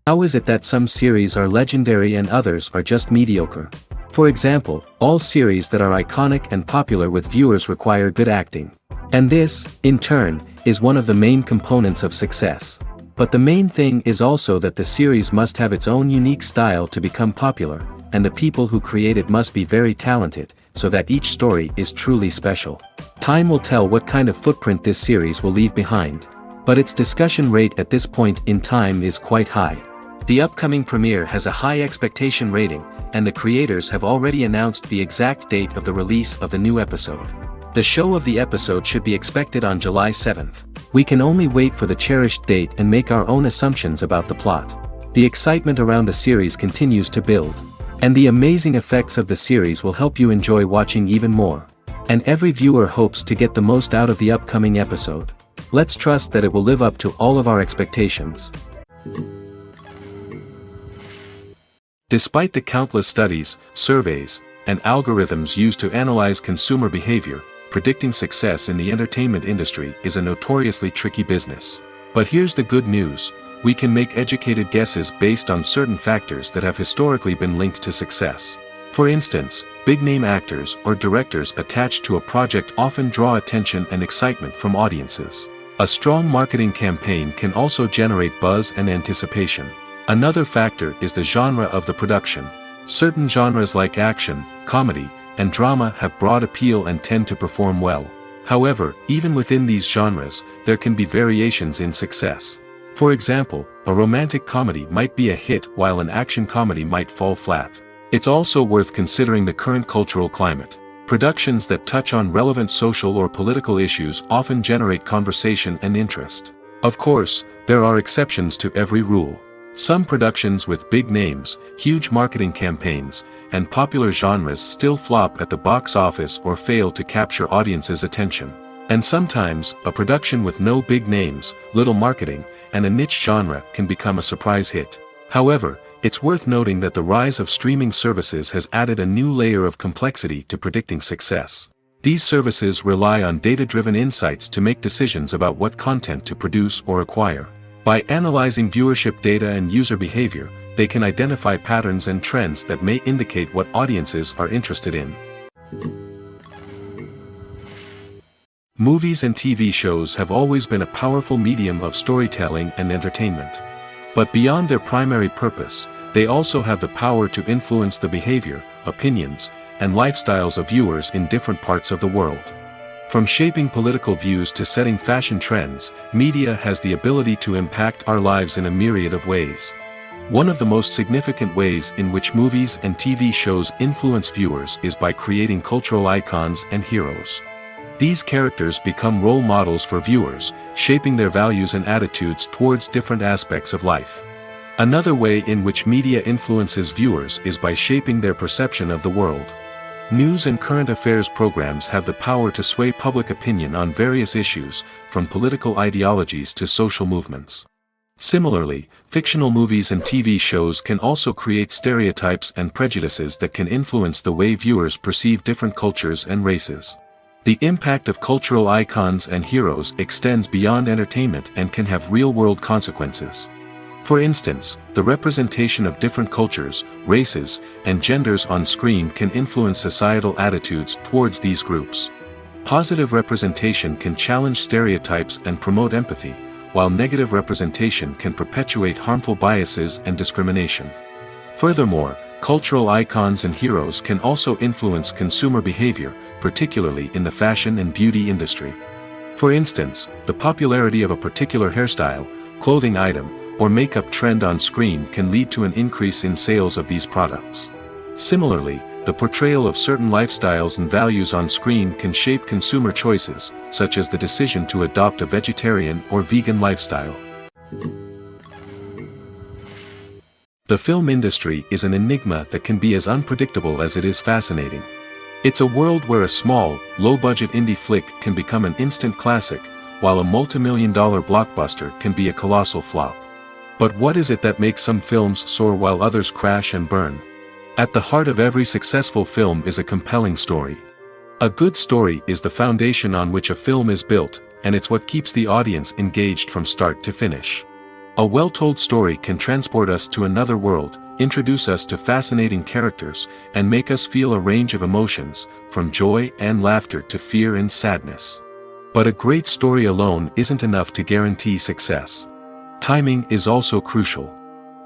How is it that some series are legendary and others are just mediocre? For example, all series that are iconic and popular with viewers require good acting. And this, in turn, is one of the main components of success. But the main thing is also that the series must have its own unique style to become popular, and the people who create it must be very talented, so that each story is truly special. Time will tell what kind of footprint this series will leave behind. But its discussion rate at this point in time is quite high. The upcoming premiere has a high expectation rating, and the creators have already announced the exact date of the release of the new episode. The show of the episode should be expected on July 7th. We can only wait for the cherished date and make our own assumptions about the plot. The excitement around the series continues to build. And the amazing effects of the series will help you enjoy watching even more. And every viewer hopes to get the most out of the upcoming episode. Let's trust that it will live up to all of our expectations. Despite the countless studies, surveys, and algorithms used to analyze consumer behavior, predicting success in the entertainment industry is a notoriously tricky business. But here's the good news: we can make educated guesses based on certain factors that have historically been linked to success. For instance, big-name actors or directors attached to a project often draw attention and excitement from audiences. A strong marketing campaign can also generate buzz and anticipation. Another factor is the genre of the production. Certain genres like action, comedy, and drama have broad appeal and tend to perform well. However, even within these genres, there can be variations in success. For example, a romantic comedy might be a hit while an action comedy might fall flat. It's also worth considering the current cultural climate. Productions that touch on relevant social or political issues often generate conversation and interest. Of course, there are exceptions to every rule. Some productions with big names, huge marketing campaigns, and popular genres still flop at the box office or fail to capture audiences' attention. And sometimes, a production with no big names, little marketing, and a niche genre can become a surprise hit. However, it's worth noting that the rise of streaming services has added a new layer of complexity to predicting success. These services rely on data-driven insights to make decisions about what content to produce or acquire. By analyzing viewership data and user behavior, they can identify patterns and trends that may indicate what audiences are interested in. Movies and TV shows have always been a powerful medium of storytelling and entertainment. But beyond their primary purpose, they also have the power to influence the behavior, opinions, and lifestyles of viewers in different parts of the world. From shaping political views to setting fashion trends, media has the ability to impact our lives in a myriad of ways. One of the most significant ways in which movies and TV shows influence viewers is by creating cultural icons and heroes. These characters become role models for viewers, shaping their values and attitudes towards different aspects of life. Another way in which media influences viewers is by shaping their perception of the world. News and current affairs programs have the power to sway public opinion on various issues, from political ideologies to social movements. Similarly, fictional movies and TV shows can also create stereotypes and prejudices that can influence the way viewers perceive different cultures and races. The impact of cultural icons and heroes extends beyond entertainment and can have real-world consequences. For instance, the representation of different cultures, races, and genders on screen can influence societal attitudes towards these groups. Positive representation can challenge stereotypes and promote empathy, while negative representation can perpetuate harmful biases and discrimination. Furthermore, cultural icons and heroes can also influence consumer behavior, particularly in the fashion and beauty industry. For instance, the popularity of a particular hairstyle, clothing item, or makeup trend on screen can lead to an increase in sales of these products. Similarly, the portrayal of certain lifestyles and values on screen can shape consumer choices, such as the decision to adopt a vegetarian or vegan lifestyle. The film industry is an enigma that can be as unpredictable as it is fascinating. It's a world where a small, low-budget indie flick can become an instant classic, while a multi-million-dollar blockbuster can be a colossal flop. But what is it that makes some films soar while others crash and burn? At the heart of every successful film is a compelling story. A good story is the foundation on which a film is built, and it's what keeps the audience engaged from start to finish. A well-told story can transport us to another world, introduce us to fascinating characters, and make us feel a range of emotions, from joy and laughter to fear and sadness. But a great story alone isn't enough to guarantee success. Timing is also crucial.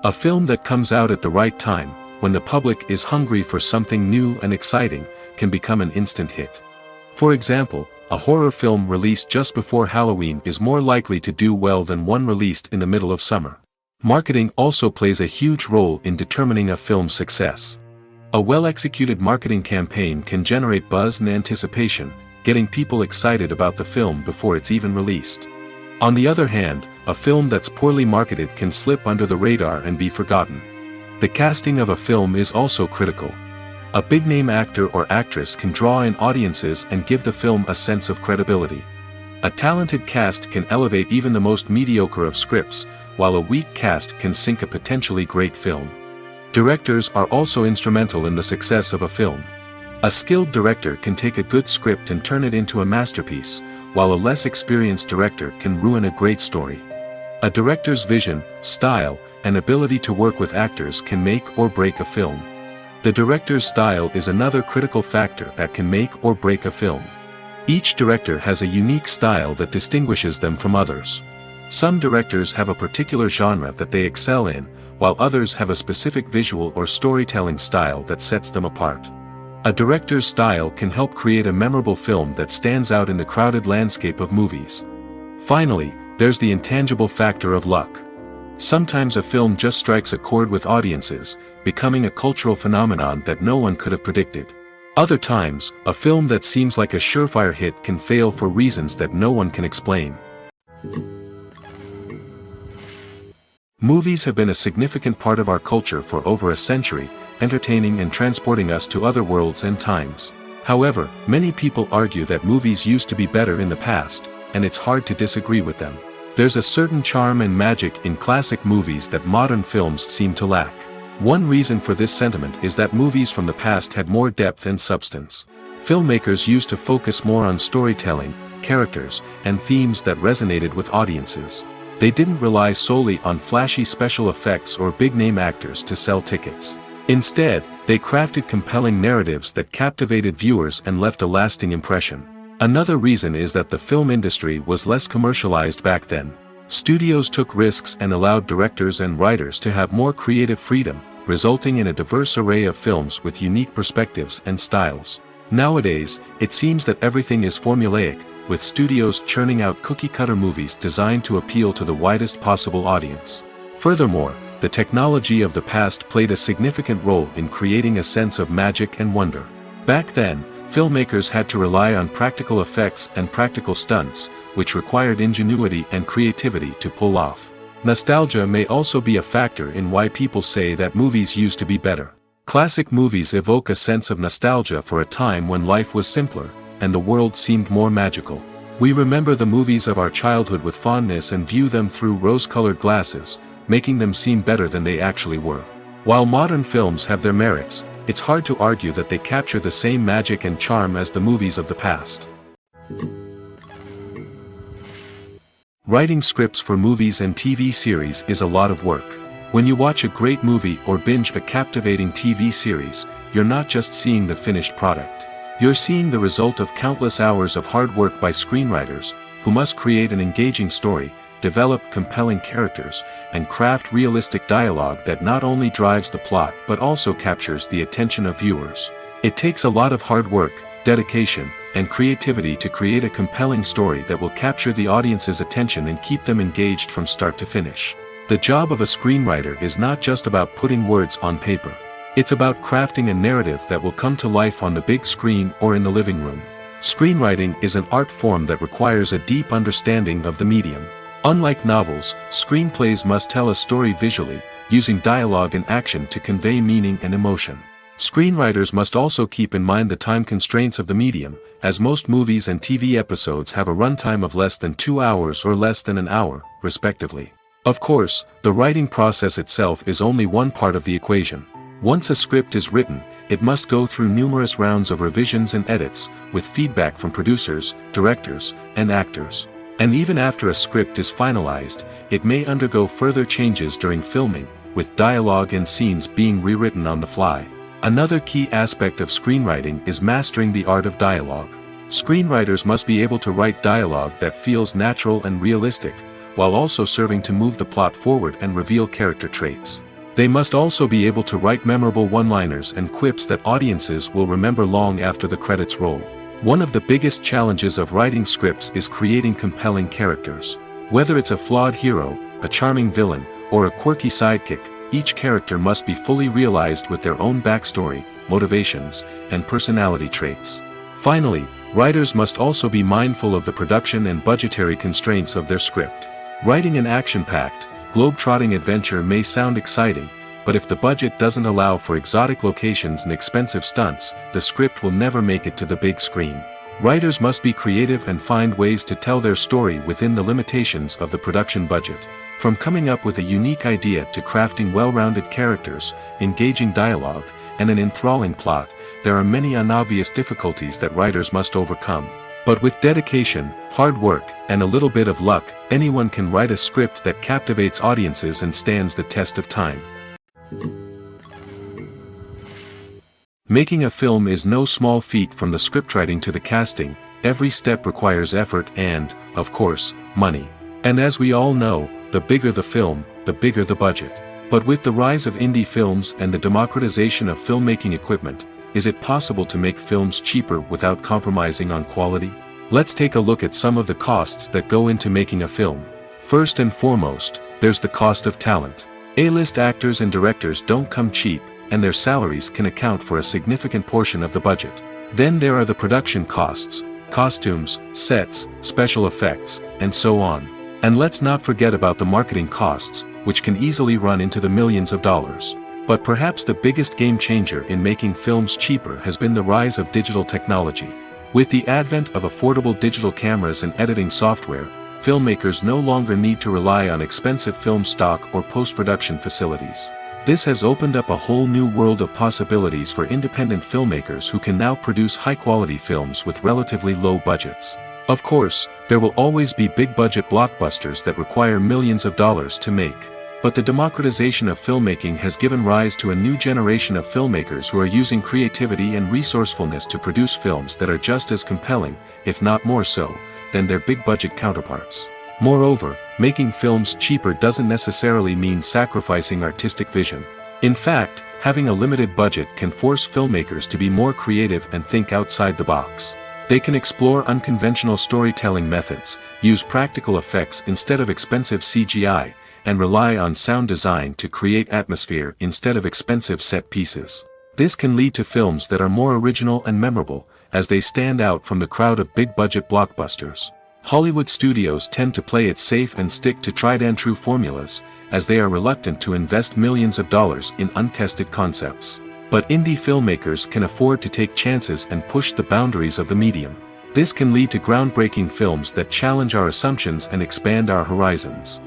A film that comes out at the right time, when the public is hungry for something new and exciting, can become an instant hit. For example, a horror film released just before Halloween is more likely to do well than one released in the middle of summer. Marketing also plays a huge role in determining a film's success. A well-executed marketing campaign can generate buzz and anticipation, getting people excited about the film before it's even released. On the other hand, a film that's poorly marketed can slip under the radar and be forgotten. The casting of a film is also critical. A big-name actor or actress can draw in audiences and give the film a sense of credibility. A talented cast can elevate even the most mediocre of scripts, while a weak cast can sink a potentially great film. Directors are also instrumental in the success of a film. A skilled director can take a good script and turn it into a masterpiece, while a less experienced director can ruin a great story. A director's vision, style, and ability to work with actors can make or break a film. The director's style is another critical factor that can make or break a film. Each director has a unique style that distinguishes them from others. Some directors have a particular genre that they excel in, while others have a specific visual or storytelling style that sets them apart. A director's style can help create a memorable film that stands out in the crowded landscape of movies. Finally, there's the intangible factor of luck. Sometimes a film just strikes a chord with audiences, becoming a cultural phenomenon that no one could have predicted. Other times, a film that seems like a surefire hit can fail for reasons that no one can explain. Movies have been a significant part of our culture for over a century, entertaining and transporting us to other worlds and times. However, many people argue that movies used to be better in the past, and it's hard to disagree with them. There's a certain charm and magic in classic movies that modern films seem to lack. One reason for this sentiment is that movies from the past had more depth and substance. Filmmakers used to focus more on storytelling, characters, and themes that resonated with audiences. They didn't rely solely on flashy special effects or big-name actors to sell tickets. Instead, they crafted compelling narratives that captivated viewers and left a lasting impression. Another reason is that the film industry was less commercialized back then. Studios took risks and allowed directors and writers to have more creative freedom, resulting in a diverse array of films with unique perspectives and styles. Nowadays, it seems that everything is formulaic, with studios churning out cookie-cutter movies designed to appeal to the widest possible audience. Furthermore, the technology of the past played a significant role in creating a sense of magic and wonder. Back then, filmmakers had to rely on practical effects and practical stunts, which required ingenuity and creativity to pull off. Nostalgia may also be a factor in why people say that movies used to be better. Classic movies evoke a sense of nostalgia for a time when life was simpler, and the world seemed more magical. We remember the movies of our childhood with fondness and view them through rose-colored glasses, making them seem better than they actually were. While modern films have their merits, it's hard to argue that they capture the same magic and charm as the movies of the past. Writing scripts for movies and TV series is a lot of work. When you watch a great movie or binge a captivating TV series, you're not just seeing the finished product. You're seeing the result of countless hours of hard work by screenwriters, who must create an engaging story, develop compelling characters, and craft realistic dialogue that not only drives the plot but also captures the attention of viewers. It takes a lot of hard work, dedication, and creativity to create a compelling story that will capture the audience's attention and keep them engaged from start to finish. The job of a screenwriter is not just about putting words on paper. It's about crafting a narrative that will come to life on the big screen or in the living room. Screenwriting is an art form that requires a deep understanding of the medium. Unlike novels, screenplays must tell a story visually, using dialogue and action to convey meaning and emotion. Screenwriters must also keep in mind the time constraints of the medium, as most movies and TV episodes have a runtime of less than 2 hours or less than an hour, respectively. Of course, the writing process itself is only one part of the equation. Once a script is written, it must go through numerous rounds of revisions and edits, with feedback from producers, directors, and actors. And even after a script is finalized, it may undergo further changes during filming, with dialogue and scenes being rewritten on the fly. Another key aspect of screenwriting is mastering the art of dialogue. Screenwriters must be able to write dialogue that feels natural and realistic, while also serving to move the plot forward and reveal character traits. They must also be able to write memorable one-liners and quips that audiences will remember long after the credits roll. One of the biggest challenges of writing scripts is creating compelling characters. Whether it's a flawed hero, a charming villain, or a quirky sidekick, each character must be fully realized with their own backstory, motivations, and personality traits. Finally, writers must also be mindful of the production and budgetary constraints of their script. Writing an action-packed, globe-trotting adventure may sound exciting, but if the budget doesn't allow for exotic locations and expensive stunts, the script will never make it to the big screen. Writers must be creative and find ways to tell their story within the limitations of the production budget. From coming up with a unique idea to crafting well-rounded characters, engaging dialogue, and an enthralling plot, there are many unobvious difficulties that writers must overcome. But with dedication, hard work, and a little bit of luck, anyone can write a script that captivates audiences and stands the test of time. Making a film is no small feat. From the scriptwriting to the casting, every step requires effort and, of course, money. And as we all know, the bigger the film, the bigger the budget. But with the rise of indie films and the democratization of filmmaking equipment, is it possible to make films cheaper without compromising on quality? Let's take a look at some of the costs that go into making a film. First and foremost, there's the cost of talent. A-list actors and directors don't come cheap, and their salaries can account for a significant portion of the budget. Then there are the production costs, costumes, sets, special effects, and so on. And let's not forget about the marketing costs, which can easily run into the millions of dollars. But perhaps the biggest game changer in making films cheaper has been the rise of digital technology. With the advent of affordable digital cameras and editing software, filmmakers no longer need to rely on expensive film stock or post-production facilities. This has opened up a whole new world of possibilities for independent filmmakers who can now produce high-quality films with relatively low budgets. Of course, there will always be big-budget blockbusters that require millions of dollars to make. But the democratization of filmmaking has given rise to a new generation of filmmakers who are using creativity and resourcefulness to produce films that are just as compelling, if not more so, than their big-budget counterparts. Moreover, making films cheaper doesn't necessarily mean sacrificing artistic vision. In fact, having a limited budget can force filmmakers to be more creative and think outside the box. They can explore unconventional storytelling methods, use practical effects instead of expensive CGI, and rely on sound design to create atmosphere instead of expensive set pieces. This can lead to films that are more original and memorable, as they stand out from the crowd of big-budget blockbusters. Hollywood studios tend to play it safe and stick to tried-and-true formulas, as they are reluctant to invest millions of dollars in untested concepts. But indie filmmakers can afford to take chances and push the boundaries of the medium. This can lead to groundbreaking films that challenge our assumptions and expand our horizons.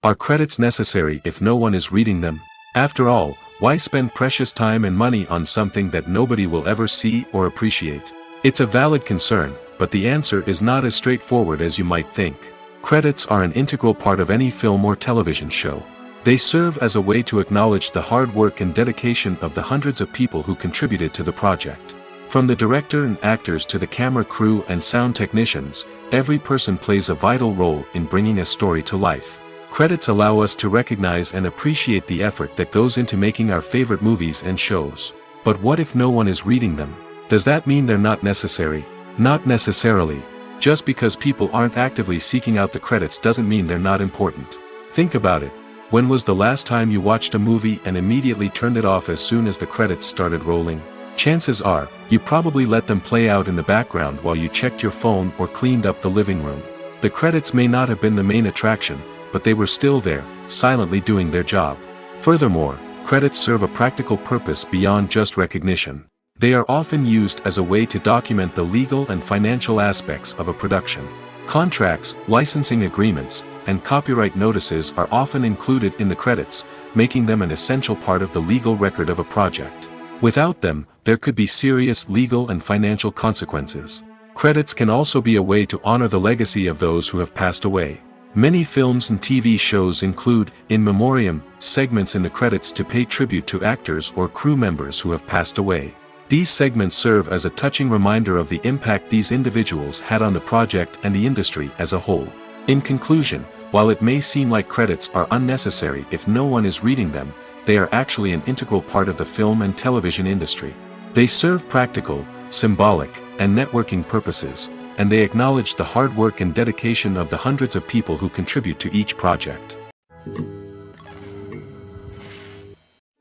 Are credits necessary if no one is reading them? After all, why spend precious time and money on something that nobody will ever see or appreciate? It's a valid concern, but the answer is not as straightforward as you might think. Credits are an integral part of any film or television show. They serve as a way to acknowledge the hard work and dedication of the hundreds of people who contributed to the project. From the director and actors to the camera crew and sound technicians, every person plays a vital role in bringing a story to life. Credits allow us to recognize and appreciate the effort that goes into making our favorite movies and shows. But what if no one is reading them? Does that mean they're not necessary? Not necessarily. Just because people aren't actively seeking out the credits doesn't mean they're not important. Think about it. When was the last time you watched a movie and immediately turned it off as soon as the credits started rolling? Chances are, you probably let them play out in the background while you checked your phone or cleaned up the living room. The credits may not have been the main attraction, but they were still there, silently doing their job. Furthermore, credits serve a practical purpose beyond just recognition. They are often used as a way to document the legal and financial aspects of a production. Contracts, licensing agreements, and copyright notices are often included in the credits, making them an essential part of the legal record of a project. Without them, there could be serious legal and financial consequences. Credits can also be a way to honor the legacy of those who have passed away. Many films and TV shows include, in memoriam, segments in the credits to pay tribute to actors or crew members who have passed away. These segments serve as a touching reminder of the impact these individuals had on the project and the industry as a whole. In conclusion, while it may seem like credits are unnecessary if no one is reading them, they are actually an integral part of the film and television industry. They serve practical, symbolic, and networking purposes, and they acknowledge the hard work and dedication of the hundreds of people who contribute to each project.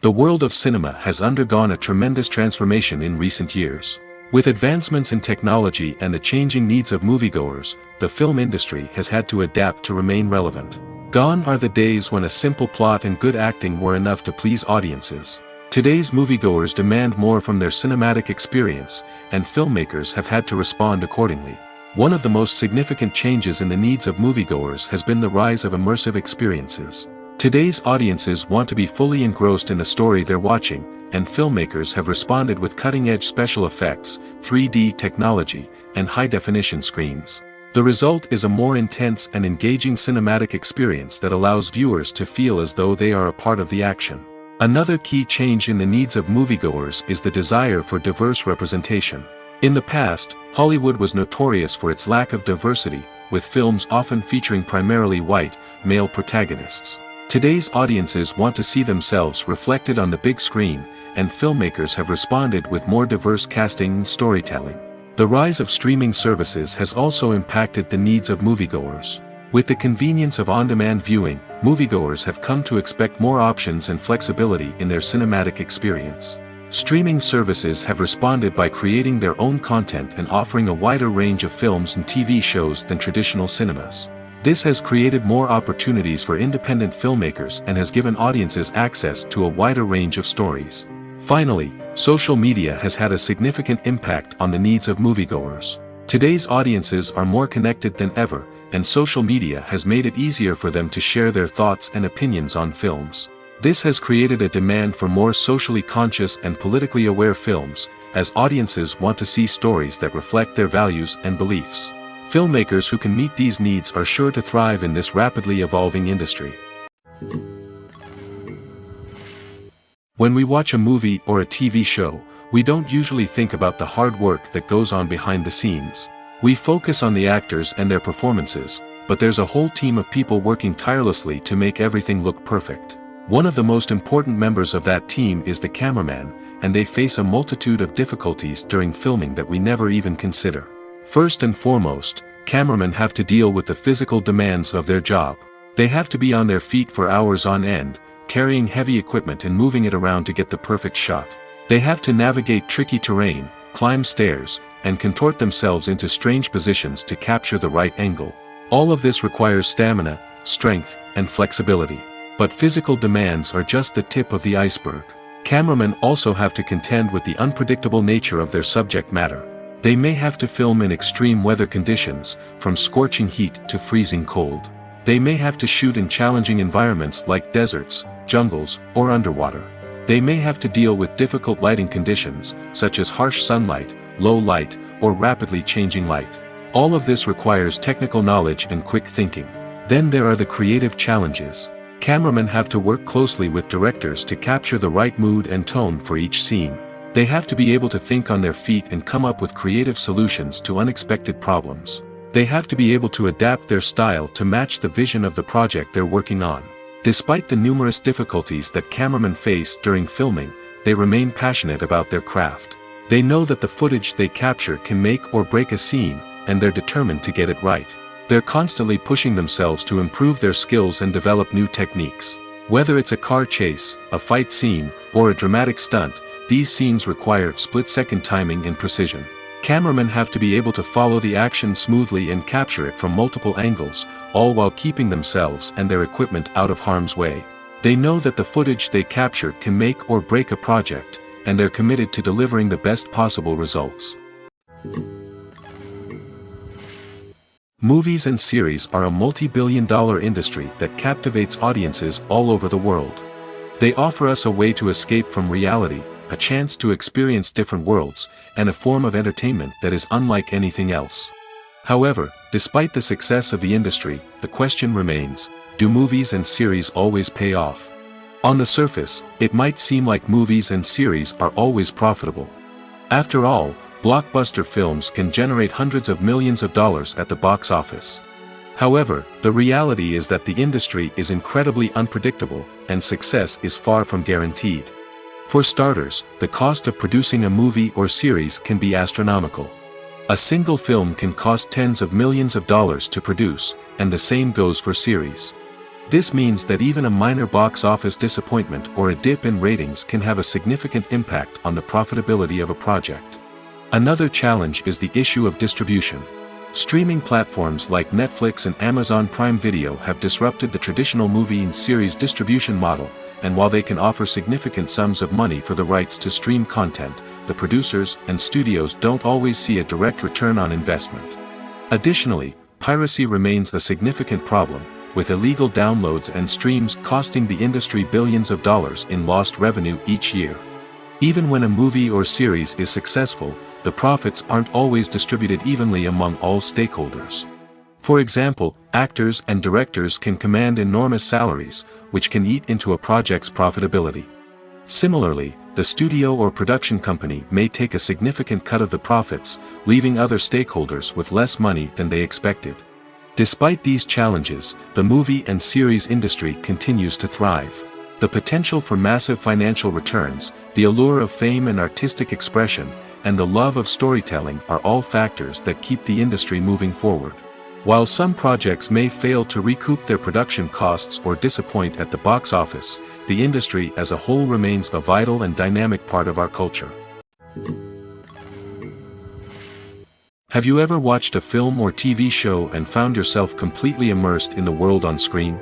The world of cinema has undergone a tremendous transformation in recent years. With advancements in technology and the changing needs of moviegoers, the film industry has had to adapt to remain relevant. Gone are the days when a simple plot and good acting were enough to please audiences. Today's moviegoers demand more from their cinematic experience, and filmmakers have had to respond accordingly. One of the most significant changes in the needs of moviegoers has been the rise of immersive experiences. Today's audiences want to be fully engrossed in the story they're watching, and filmmakers have responded with cutting-edge special effects, 3D technology, and high-definition screens. The result is a more intense and engaging cinematic experience that allows viewers to feel as though they are a part of the action. Another key change in the needs of moviegoers is the desire for diverse representation. In the past, Hollywood was notorious for its lack of diversity, with films often featuring primarily white, male protagonists. Today's audiences want to see themselves reflected on the big screen, and filmmakers have responded with more diverse casting and storytelling. The rise of streaming services has also impacted the needs of moviegoers. With the convenience of on-demand viewing, moviegoers have come to expect more options and flexibility in their cinematic experience. Streaming services have responded by creating their own content and offering a wider range of films and TV shows than traditional cinemas. This has created more opportunities for independent filmmakers and has given audiences access to a wider range of stories. Finally, social media has had a significant impact on the needs of moviegoers. Today's audiences are more connected than ever, and social media has made it easier for them to share their thoughts and opinions on films. This has created a demand for more socially conscious and politically aware films, as audiences want to see stories that reflect their values and beliefs. Filmmakers who can meet these needs are sure to thrive in this rapidly evolving industry. When we watch a movie or a TV show, we don't usually think about the hard work that goes on behind the scenes. We focus on the actors and their performances, but there's a whole team of people working tirelessly to make everything look perfect. One of the most important members of that team is the cameraman, and they face a multitude of difficulties during filming that we never even consider. First and foremost, cameramen have to deal with the physical demands of their job. They have to be on their feet for hours on end, carrying heavy equipment and moving it around to get the perfect shot. They have to navigate tricky terrain, climb stairs, and contort themselves into strange positions to capture the right angle. All of this requires stamina, strength, and flexibility. But physical demands are just the tip of the iceberg. Cameramen also have to contend with the unpredictable nature of their subject matter. They may have to film in extreme weather conditions, from scorching heat to freezing cold. They may have to shoot in challenging environments like deserts, jungles, or underwater. They may have to deal with difficult lighting conditions, such as harsh sunlight, low light, or rapidly changing light. All of this requires technical knowledge and quick thinking. Then there are the creative challenges. Cameramen have to work closely with directors to capture the right mood and tone for each scene. They have to be able to think on their feet and come up with creative solutions to unexpected problems. They have to be able to adapt their style to match the vision of the project they're working on. Despite the numerous difficulties that cameramen face during filming, they remain passionate about their craft. They know that the footage they capture can make or break a scene, and they're determined to get it right. They're constantly pushing themselves to improve their skills and develop new techniques. Whether it's a car chase, a fight scene, or a dramatic stunt, these scenes require split-second timing and precision. Cameramen have to be able to follow the action smoothly and capture it from multiple angles, all while keeping themselves and their equipment out of harm's way. They know that the footage they capture can make or break a project, and they're committed to delivering the best possible results. Movies and series are a multi-billion-dollar industry that captivates audiences all over the world. They offer us a way to escape from reality, a chance to experience different worlds, and a form of entertainment that is unlike anything else. However, despite the success of the industry, the question remains, do movies and series always pay off? On the surface, it might seem like movies and series are always profitable. After all, blockbuster films can generate hundreds of millions of dollars at the box office. However, the reality is that the industry is incredibly unpredictable, and success is far from guaranteed. For starters, the cost of producing a movie or series can be astronomical. A single film can cost tens of millions of dollars to produce, and the same goes for series. This means that even a minor box office disappointment or a dip in ratings can have a significant impact on the profitability of a project. Another challenge is the issue of distribution. Streaming platforms like Netflix and Amazon Prime Video have disrupted the traditional movie and series distribution model, and while they can offer significant sums of money for the rights to stream content, the producers and studios don't always see a direct return on investment. Additionally, piracy remains a significant problem, with illegal downloads and streams costing the industry billions of dollars in lost revenue each year. Even when a movie or series is successful, the profits aren't always distributed evenly among all stakeholders. For example, actors and directors can command enormous salaries, which can eat into a project's profitability. Similarly, the studio or production company may take a significant cut of the profits, leaving other stakeholders with less money than they expected. Despite these challenges, the movie and series industry continues to thrive. The potential for massive financial returns, the allure of fame and artistic expression, and the love of storytelling are all factors that keep the industry moving forward. While some projects may fail to recoup their production costs or disappoint at the box office, the industry as a whole remains a vital and dynamic part of our culture. Have you ever watched a film or TV show and found yourself completely immersed in the world on screen?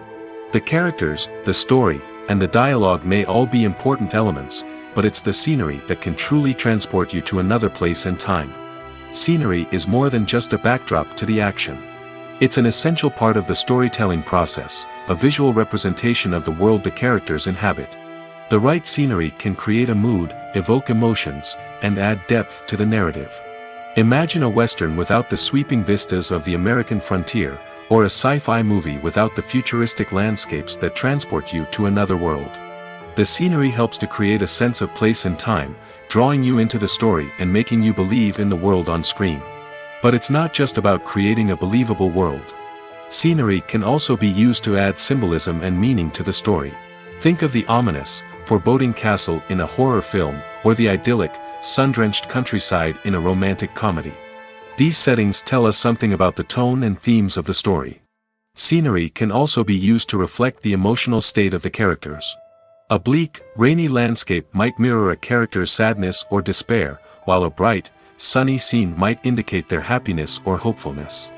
The characters, the story, and the dialogue may all be important elements, but it's the scenery that can truly transport you to another place and time. Scenery is more than just a backdrop to the action. It's an essential part of the storytelling process, a visual representation of the world the characters inhabit. The right scenery can create a mood, evoke emotions, and add depth to the narrative. Imagine a Western without the sweeping vistas of the American frontier, or a sci-fi movie without the futuristic landscapes that transport you to another world. The scenery helps to create a sense of place and time, drawing you into the story and making you believe in the world on screen. But it's not just about creating a believable world. Scenery can also be used to add symbolism and meaning to the story. Think of the ominous, foreboding castle in a horror film, or the idyllic, sun-drenched countryside in a romantic comedy. These settings tell us something about the tone and themes of the story. Scenery can also be used to reflect the emotional state of the characters. A bleak, rainy landscape might mirror a character's sadness or despair, while a bright, sunny scene might indicate their happiness or hopefulness.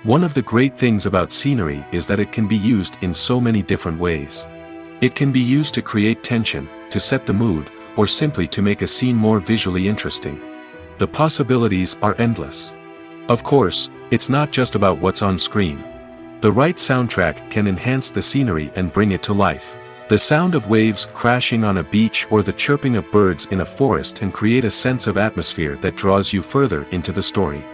One of the great things about scenery is that it can be used in so many different ways. It can be used to create tension, to set the mood, or simply to make a scene more visually interesting. The possibilities are endless. Of course, it's not just about what's on screen. The right soundtrack can enhance the scenery and bring it to life. The sound of waves crashing on a beach or the chirping of birds in a forest can create a sense of atmosphere that draws you further into the story.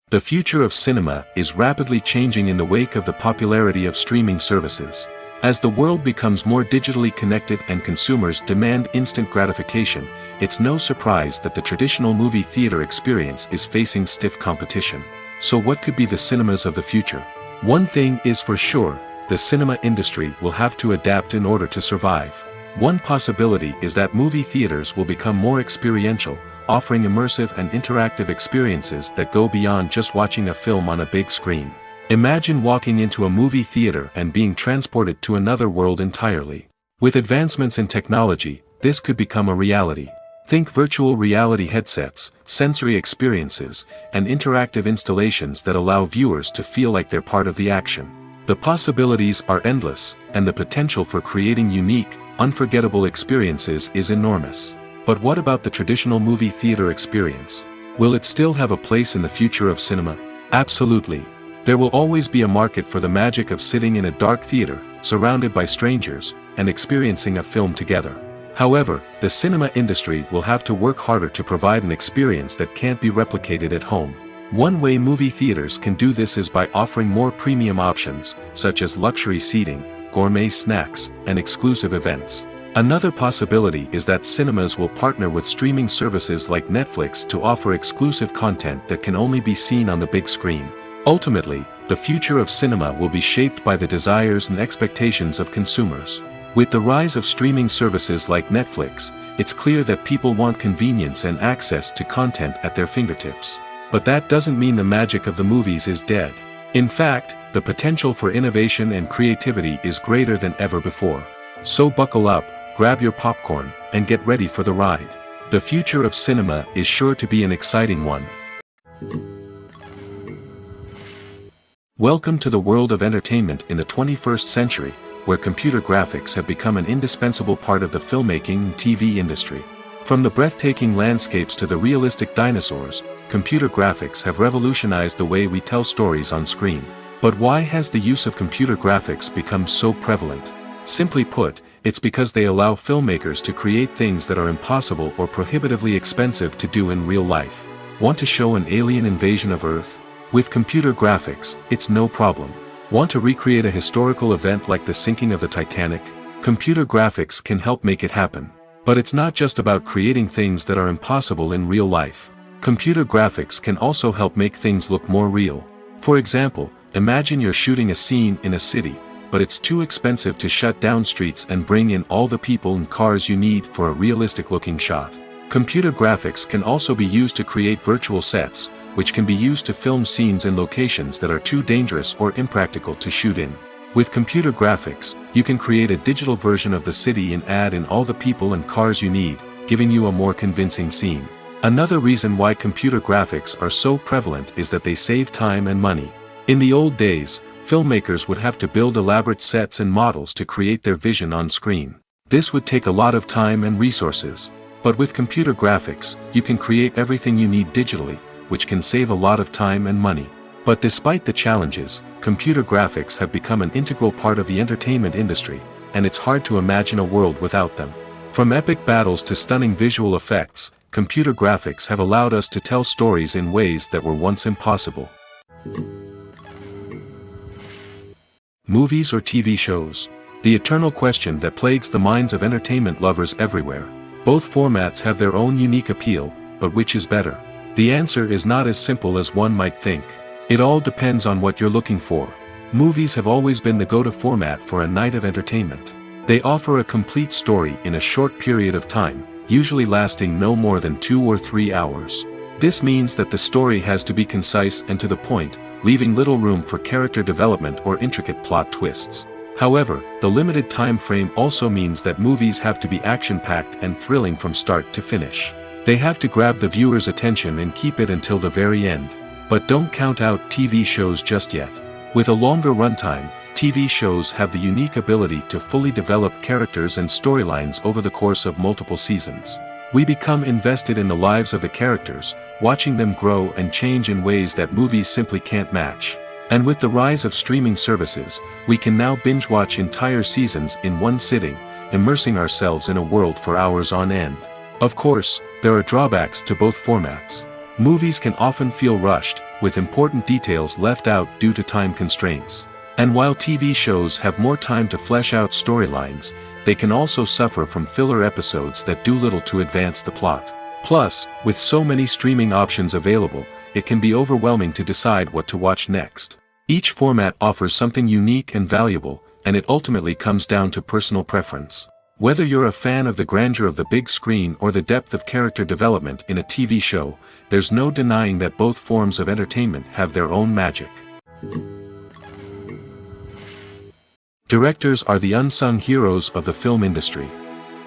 The future of cinema is rapidly changing in the wake of the popularity of streaming services. As the world becomes more digitally connected and consumers demand instant gratification, it's no surprise that the traditional movie theater experience is facing stiff competition. So what could be the cinemas of the future? One thing is for sure, the cinema industry will have to adapt in order to survive. One possibility is that movie theaters will become more experiential, offering immersive and interactive experiences that go beyond just watching a film on a big screen. Imagine walking into a movie theater and being transported to another world entirely. With advancements in technology, this could become a reality. Think virtual reality headsets, sensory experiences, and interactive installations that allow viewers to feel like they're part of the action. The possibilities are endless, and the potential for creating unique, unforgettable experiences is enormous. But what about the traditional movie theater experience? Will it still have a place in the future of cinema? Absolutely. There will always be a market for the magic of sitting in a dark theater, surrounded by strangers, and experiencing a film together. However, the cinema industry will have to work harder to provide an experience that can't be replicated at home. One way movie theaters can do this is by offering more premium options, such as luxury seating, gourmet snacks, and exclusive events. Another possibility is that cinemas will partner with streaming services like Netflix to offer exclusive content that can only be seen on the big screen. Ultimately, the future of cinema will be shaped by the desires and expectations of consumers. With the rise of streaming services like Netflix, it's clear that people want convenience and access to content at their fingertips. But that doesn't mean the magic of the movies is dead. In fact, the potential for innovation and creativity is greater than ever before. So buckle up, grab your popcorn, and get ready for the ride. The future of cinema is sure to be an exciting one. Welcome to the world of entertainment in the 21st century, where computer graphics have become an indispensable part of the filmmaking and TV industry. From the breathtaking landscapes to the realistic dinosaurs, computer graphics have revolutionized the way we tell stories on screen. But why has the use of computer graphics become so prevalent? Simply put, it's because they allow filmmakers to create things that are impossible or prohibitively expensive to do in real life. Want to show an alien invasion of Earth? With computer graphics, it's no problem. Want to recreate a historical event like the sinking of the Titanic? Computer graphics can help make it happen. But it's not just about creating things that are impossible in real life. Computer graphics can also help make things look more real. For example, imagine you're shooting a scene in a city, but it's too expensive to shut down streets and bring in all the people and cars you need for a realistic-looking shot. Computer graphics can also be used to create virtual sets, which can be used to film scenes in locations that are too dangerous or impractical to shoot in. With computer graphics, you can create a digital version of the city and add in all the people and cars you need, giving you a more convincing scene. Another reason why computer graphics are so prevalent is that they save time and money. In the old days, filmmakers would have to build elaborate sets and models to create their vision on screen. This would take a lot of time and resources. But with computer graphics, you can create everything you need digitally, which can save a lot of time and money. But despite the challenges, computer graphics have become an integral part of the entertainment industry, and it's hard to imagine a world without them. From epic battles to stunning visual effects, computer graphics have allowed us to tell stories in ways that were once impossible. Movies or TV shows? The eternal question that plagues the minds of entertainment lovers everywhere. Both formats have their own unique appeal, but which is better? The answer is not as simple as one might think. It all depends on what you're looking for. Movies have always been the go-to format for a night of entertainment. They offer a complete story in a short period of time, usually lasting no more than 2 or 3 hours. This means that the story has to be concise and to the point, leaving little room for character development or intricate plot twists. However, the limited time frame also means that movies have to be action-packed and thrilling from start to finish. They have to grab the viewer's attention and keep it until the very end. But don't count out TV shows just yet. With a longer runtime, TV shows have the unique ability to fully develop characters and storylines over the course of multiple seasons. We become invested in the lives of the characters, watching them grow and change in ways that movies simply can't match. And with the rise of streaming services, we can now binge-watch entire seasons in one sitting, immersing ourselves in a world for hours on end. Of course, there are drawbacks to both formats. Movies can often feel rushed, with important details left out due to time constraints. And while TV shows have more time to flesh out storylines, they can also suffer from filler episodes that do little to advance the plot. Plus, with so many streaming options available, it can be overwhelming to decide what to watch next. Each format offers something unique and valuable, and it ultimately comes down to personal preference. Whether you're a fan of the grandeur of the big screen or the depth of character development in a TV show, there's no denying that both forms of entertainment have their own magic. Directors are the unsung heroes of the film industry.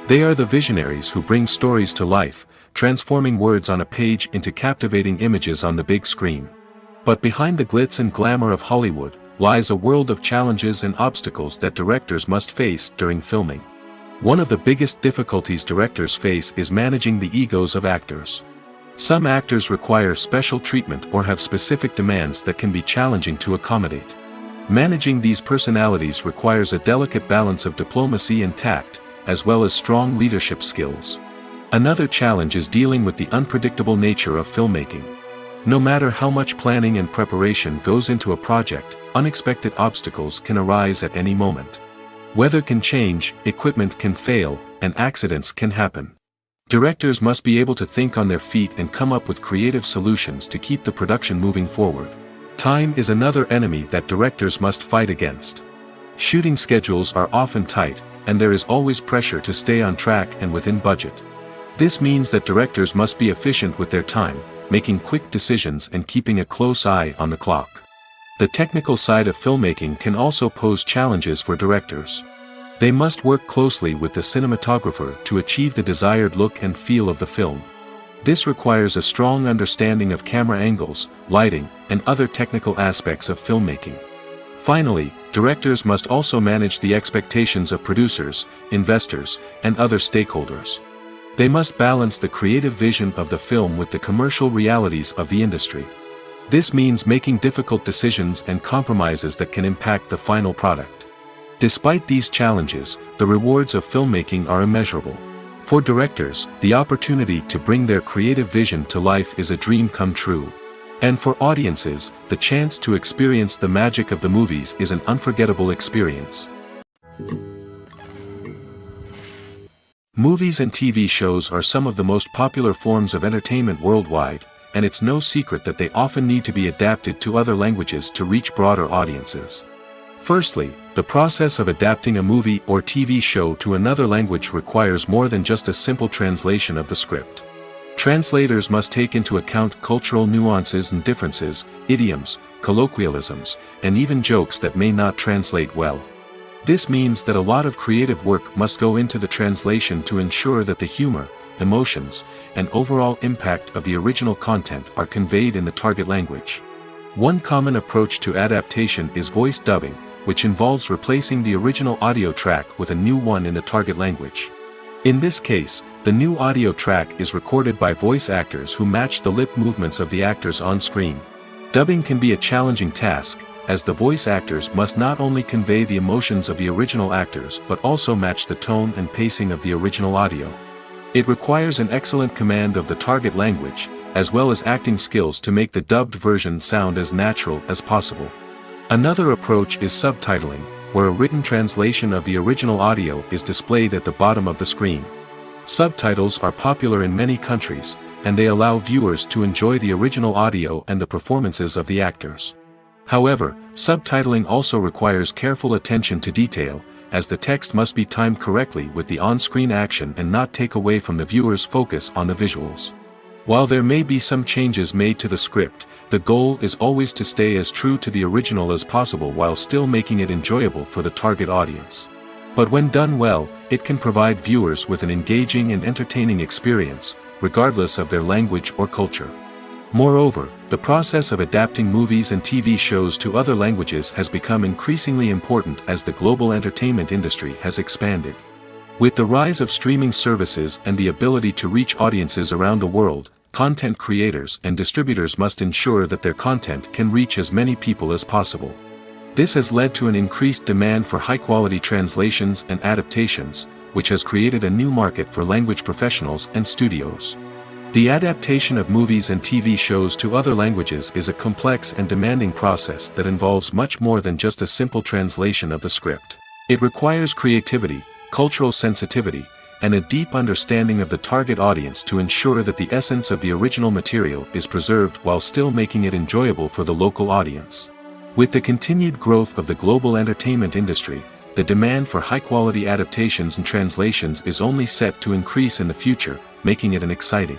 They are the visionaries who bring stories to life, transforming words on a page into captivating images on the big screen. But behind the glitz and glamour of Hollywood, lies a world of challenges and obstacles that directors must face during filming. One of the biggest difficulties directors face is managing the egos of actors. Some actors require special treatment or have specific demands that can be challenging to accommodate. Managing these personalities requires a delicate balance of diplomacy and tact, as well as strong leadership skills. Another challenge is dealing with the unpredictable nature of filmmaking. No matter how much planning and preparation goes into a project, unexpected obstacles can arise at any moment. Weather can change, equipment can fail, and accidents can happen. Directors must be able to think on their feet and come up with creative solutions to keep the production moving forward. Time is another enemy that directors must fight against. Shooting schedules are often tight, and there is always pressure to stay on track and within budget. This means that directors must be efficient with their time, making quick decisions and keeping a close eye on the clock. The technical side of filmmaking can also pose challenges for directors. They must work closely with the cinematographer to achieve the desired look and feel of the film. This requires a strong understanding of camera angles, lighting, and other technical aspects of filmmaking. Finally, directors must also manage the expectations of producers, investors, and other stakeholders. They must balance the creative vision of the film with the commercial realities of the industry. This means making difficult decisions and compromises that can impact the final product. Despite these challenges, the rewards of filmmaking are immeasurable. For directors, the opportunity to bring their creative vision to life is a dream come true. And for audiences, the chance to experience the magic of the movies is an unforgettable experience. Movies and TV shows are some of the most popular forms of entertainment worldwide, and it's no secret that they often need to be adapted to other languages to reach broader audiences. Firstly, the process of adapting a movie or TV show to another language requires more than just a simple translation of the script. Translators must take into account cultural nuances and differences, idioms, colloquialisms, and even jokes that may not translate well. This means that a lot of creative work must go into the translation to ensure that the humor, emotions, and overall impact of the original content are conveyed in the target language. One common approach to adaptation is voice dubbing, which involves replacing the original audio track with a new one in the target language. In this case, the new audio track is recorded by voice actors who match the lip movements of the actors on screen. Dubbing can be a challenging task, as the voice actors must not only convey the emotions of the original actors but also match the tone and pacing of the original audio. It requires an excellent command of the target language, as well as acting skills to make the dubbed version sound as natural as possible. Another approach is subtitling, where a written translation of the original audio is displayed at the bottom of the screen. Subtitles are popular in many countries, and they allow viewers to enjoy the original audio and the performances of the actors. However, subtitling also requires careful attention to detail, as the text must be timed correctly with the on-screen action and not take away from the viewer's focus on the visuals. While there may be some changes made to the script, the goal is always to stay as true to the original as possible while still making it enjoyable for the target audience. But when done well, it can provide viewers with an engaging and entertaining experience, regardless of their language or culture. Moreover, the process of adapting movies and TV shows to other languages has become increasingly important as the global entertainment industry has expanded. With the rise of streaming services and the ability to reach audiences around the world, content creators and distributors must ensure that their content can reach as many people as possible. This has led to an increased demand for high-quality translations and adaptations, which has created a new market for language professionals and studios. The adaptation of movies and TV shows to other languages is a complex and demanding process that involves much more than just a simple translation of the script. It requires creativity, cultural sensitivity, and a deep understanding of the target audience to ensure that the essence of the original material is preserved while still making it enjoyable for the local audience. With the continued growth of the global entertainment industry, the demand for high-quality adaptations and translations is only set to increase in the future, making it an exciting.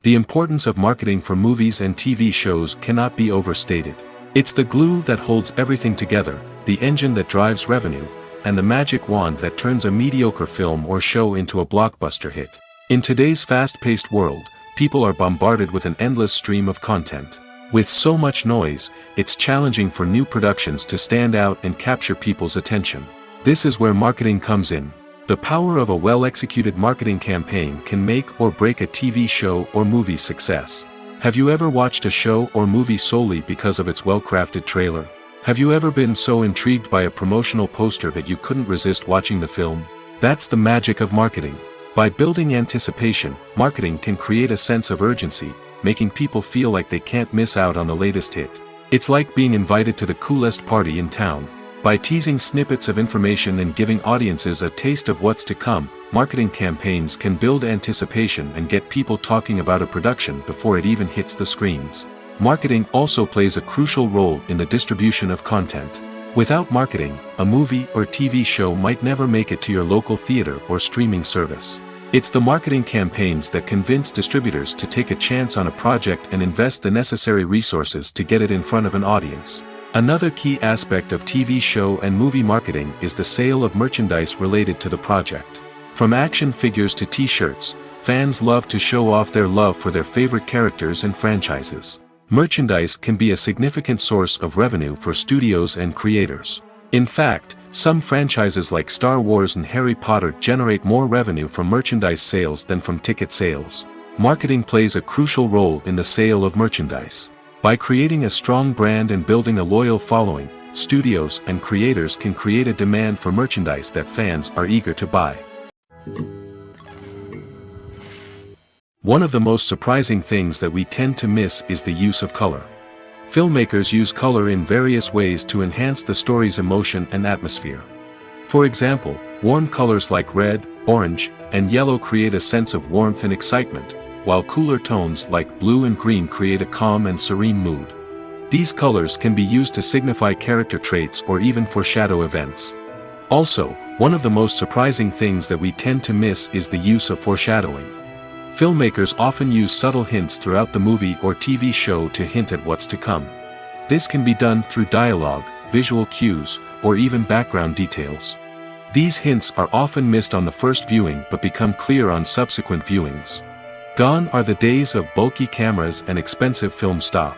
The importance of marketing for movies and TV shows cannot be overstated. It's the glue that holds everything together, the engine that drives revenue, and the magic wand that turns a mediocre film or show into a blockbuster hit. In today's fast-paced world, people are bombarded with an endless stream of content. With so much noise, it's challenging for new productions to stand out and capture people's attention. This is where marketing comes in. The power of a well-executed marketing campaign can make or break a TV show or movie's success. Have you ever watched a show or movie solely because of its well-crafted trailer? Have you ever been so intrigued by a promotional poster that you couldn't resist watching the film? That's the magic of marketing. By building anticipation, marketing can create a sense of urgency, making people feel like they can't miss out on the latest hit. It's like being invited to the coolest party in town. By teasing snippets of information and giving audiences a taste of what's to come, marketing campaigns can build anticipation and get people talking about a production before it even hits the screens. Marketing also plays a crucial role in the distribution of content. Without marketing, a movie or TV show might never make it to your local theater or streaming service. It's the marketing campaigns that convince distributors to take a chance on a project and invest the necessary resources to get it in front of an audience. Another key aspect of TV show and movie marketing is the sale of merchandise related to the project. From action figures to t-shirts, fans love to show off their love for their favorite characters and franchises. Merchandise can be a significant source of revenue for studios and creators. In fact, some franchises like Star Wars and Harry Potter generate more revenue from merchandise sales than from ticket sales. Marketing plays a crucial role in the sale of merchandise. By creating a strong brand and building a loyal following, studios and creators can create a demand for merchandise that fans are eager to buy. One of the most surprising things that we tend to miss is the use of color. Filmmakers use color in various ways to enhance the story's emotion and atmosphere. For example, warm colors like red, orange, and yellow create a sense of warmth and excitement, while cooler tones like blue and green create a calm and serene mood. These colors can be used to signify character traits or even foreshadow events. Also, one of the most surprising things that we tend to miss is the use of foreshadowing. Filmmakers often use subtle hints throughout the movie or TV show to hint at what's to come. This can be done through dialogue, visual cues, or even background details. These hints are often missed on the first viewing but become clear on subsequent viewings. Gone are the days of bulky cameras and expensive film stock.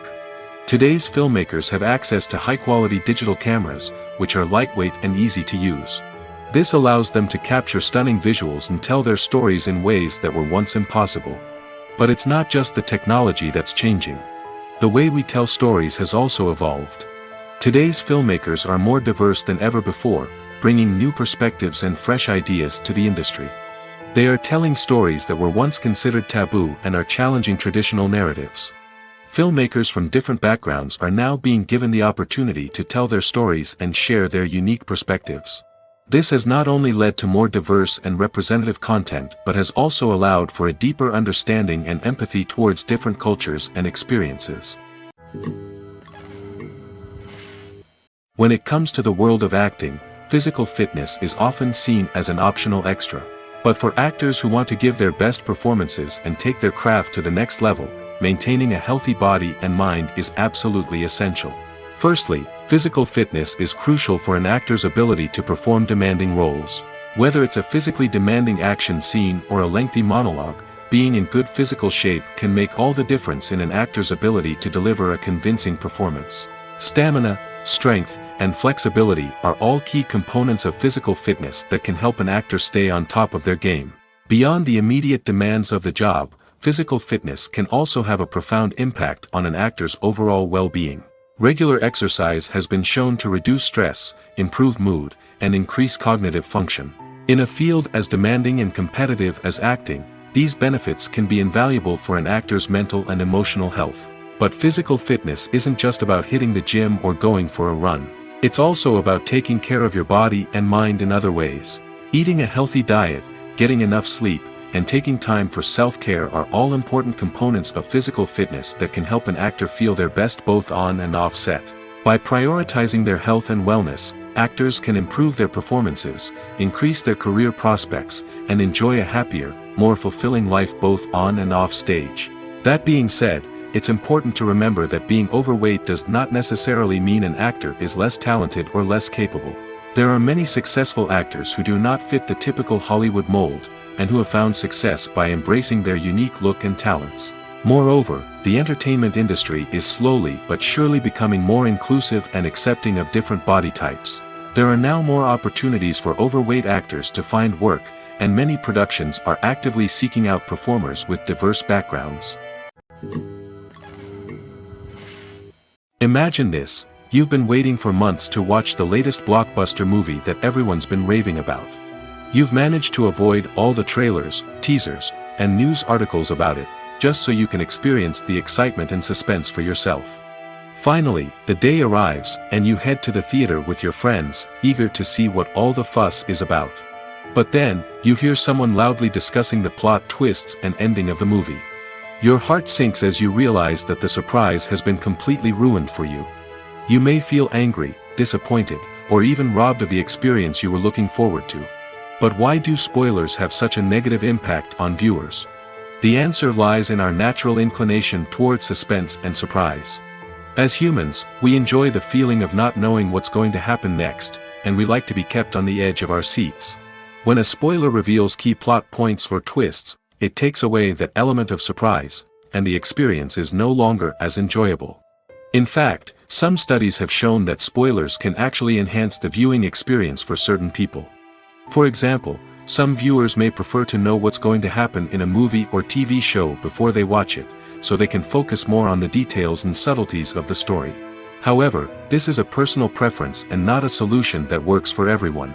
Today's filmmakers have access to high-quality digital cameras, which are lightweight and easy to use. This allows them to capture stunning visuals and tell their stories in ways that were once impossible. But it's not just the technology that's changing. The way we tell stories has also evolved. Today's filmmakers are more diverse than ever before, bringing new perspectives and fresh ideas to the industry. They are telling stories that were once considered taboo and are challenging traditional narratives. Filmmakers from different backgrounds are now being given the opportunity to tell their stories and share their unique perspectives. This has not only led to more diverse and representative content but has also allowed for a deeper understanding and empathy towards different cultures and experiences. When it comes to the world of acting, physical fitness is often seen as an optional extra. But for actors who want to give their best performances and take their craft to the next level, maintaining a healthy body and mind is absolutely essential. Firstly, physical fitness is crucial for an actor's ability to perform demanding roles. Whether it's a physically demanding action scene or a lengthy monologue, being in good physical shape can make all the difference in an actor's ability to deliver a convincing performance. Stamina, strength, and flexibility are all key components of physical fitness that can help an actor stay on top of their game. Beyond the immediate demands of the job, physical fitness can also have a profound impact on an actor's overall well-being. Regular exercise has been shown to reduce stress, improve mood, and increase cognitive function. In a field as demanding and competitive as acting, these benefits can be invaluable for an actor's mental and emotional health. But physical fitness isn't just about hitting the gym or going for a run. It's also about taking care of your body and mind in other ways. Eating a healthy diet, getting enough sleep, and taking time for self-care are all important components of physical fitness that can help an actor feel their best both on and off set. By prioritizing their health and wellness, actors can improve their performances, increase their career prospects, and enjoy a happier, more fulfilling life both on and off stage. That being said, it's important to remember that being overweight does not necessarily mean an actor is less talented or less capable. There are many successful actors who do not fit the typical Hollywood mold, and who have found success by embracing their unique look and talents. Moreover, the entertainment industry is slowly but surely becoming more inclusive and accepting of different body types. There are now more opportunities for overweight actors to find work, and many productions are actively seeking out performers with diverse backgrounds. Imagine this: you've been waiting for months to watch the latest blockbuster movie that everyone's been raving about. You've managed to avoid all the trailers, teasers, and news articles about it, just so you can experience the excitement and suspense for yourself. Finally, the day arrives, and you head to the theater with your friends, eager to see what all the fuss is about. But then, you hear someone loudly discussing the plot twists and ending of the movie. Your heart sinks as you realize that the surprise has been completely ruined for you. You may feel angry, disappointed, or even robbed of the experience you were looking forward to. But why do spoilers have such a negative impact on viewers? The answer lies in our natural inclination toward suspense and surprise. As humans, we enjoy the feeling of not knowing what's going to happen next, and we like to be kept on the edge of our seats. When a spoiler reveals key plot points or twists, it takes away that element of surprise, and the experience is no longer as enjoyable. In fact, some studies have shown that spoilers can actually enhance the viewing experience for certain people. For example, some viewers may prefer to know what's going to happen in a movie or TV show before they watch it, so they can focus more on the details and subtleties of the story. However, this is a personal preference and not a solution that works for everyone.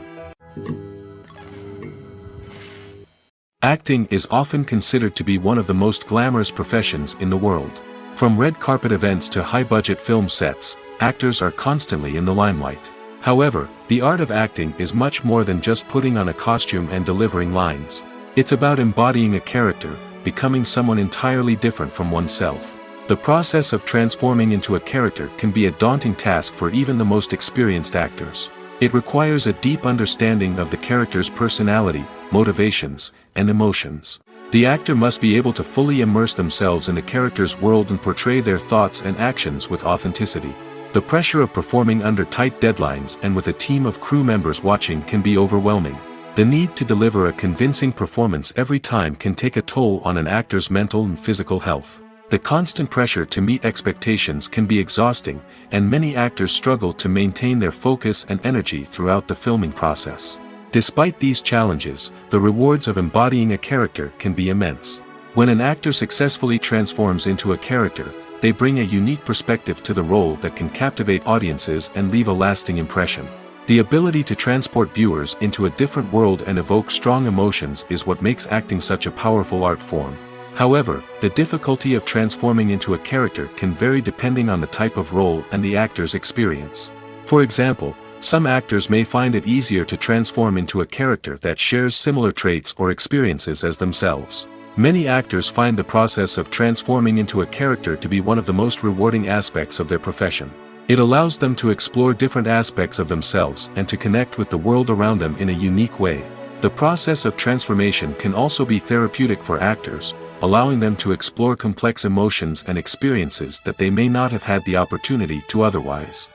Acting is often considered to be one of the most glamorous professions in the world. From red carpet events to high-budget film sets, actors are constantly in the limelight. However, the art of acting is much more than just putting on a costume and delivering lines. It's about embodying a character, becoming someone entirely different from oneself. The process of transforming into a character can be a daunting task for even the most experienced actors. It requires a deep understanding of the character's personality, motivations, and emotions. The actor must be able to fully immerse themselves in the character's world and portray their thoughts and actions with authenticity. The pressure of performing under tight deadlines and with a team of crew members watching can be overwhelming. The need to deliver a convincing performance every time can take a toll on an actor's mental and physical health. The constant pressure to meet expectations can be exhausting, and many actors struggle to maintain their focus and energy throughout the filming process. Despite these challenges, the rewards of embodying a character can be immense. When an actor successfully transforms into a character, they bring a unique perspective to the role that can captivate audiences and leave a lasting impression. The ability to transport viewers into a different world and evoke strong emotions is what makes acting such a powerful art form. However, the difficulty of transforming into a character can vary depending on the type of role and the actor's experience. For example, some actors may find it easier to transform into a character that shares similar traits or experiences as themselves. Many actors find the process of transforming into a character to be one of the most rewarding aspects of their profession. It allows them to explore different aspects of themselves and to connect with the world around them in a unique way. The process of transformation can also be therapeutic for actors, allowing them to explore complex emotions and experiences that they may not have had the opportunity to otherwise.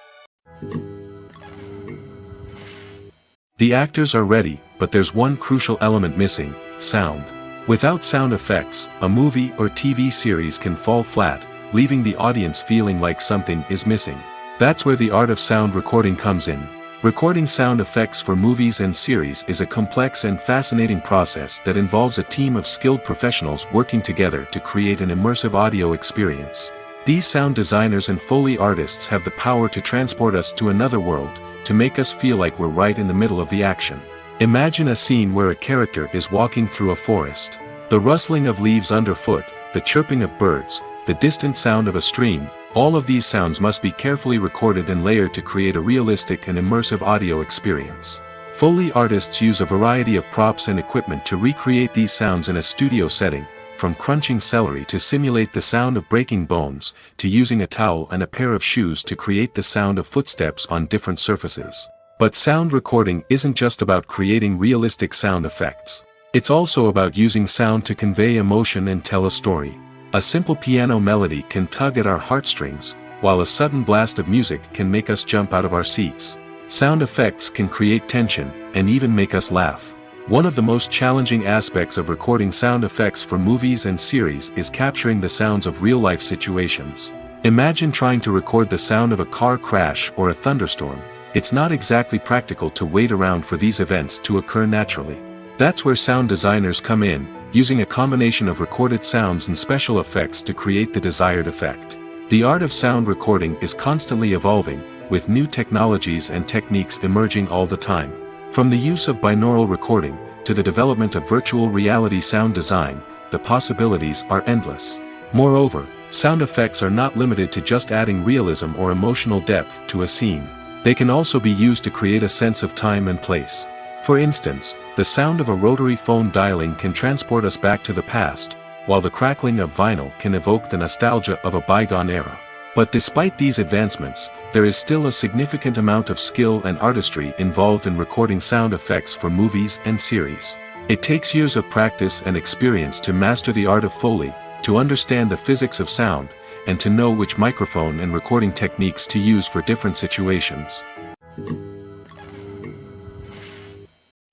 The actors are ready, but there's one crucial element missing: sound. Without sound effects, a movie or TV series can fall flat, leaving the audience feeling like something is missing. That's where the art of sound recording comes in. Recording sound effects for movies and series is a complex and fascinating process that involves a team of skilled professionals working together to create an immersive audio experience. These sound designers and Foley artists have the power to transport us to another world, to make us feel like we're right in the middle of the action. Imagine a scene where a character is walking through a forest. The rustling of leaves underfoot, the chirping of birds, the distant sound of a stream, all of these sounds must be carefully recorded and layered to create a realistic and immersive audio experience. Foley artists use a variety of props and equipment to recreate these sounds in a studio setting, from crunching celery to simulate the sound of breaking bones, to using a towel and a pair of shoes to create the sound of footsteps on different surfaces. But sound recording isn't just about creating realistic sound effects. It's also about using sound to convey emotion and tell a story. A simple piano melody can tug at our heartstrings, while a sudden blast of music can make us jump out of our seats. Sound effects can create tension, and even make us laugh. One of the most challenging aspects of recording sound effects for movies and series is capturing the sounds of real-life situations. Imagine trying to record the sound of a car crash or a thunderstorm. It's not exactly practical to wait around for these events to occur naturally. That's where sound designers come in, using a combination of recorded sounds and special effects to create the desired effect. The art of sound recording is constantly evolving, with new technologies and techniques emerging all the time. From the use of binaural recording, to the development of virtual reality sound design, the possibilities are endless. Moreover, sound effects are not limited to just adding realism or emotional depth to a scene. They can also be used to create a sense of time and place. For instance, the sound of a rotary phone dialing can transport us back to the past, while the crackling of vinyl can evoke the nostalgia of a bygone era. But despite these advancements, there is still a significant amount of skill and artistry involved in recording sound effects for movies and series. It takes years of practice and experience to master the art of Foley, to understand the physics of sound, and to know which microphone and recording techniques to use for different situations.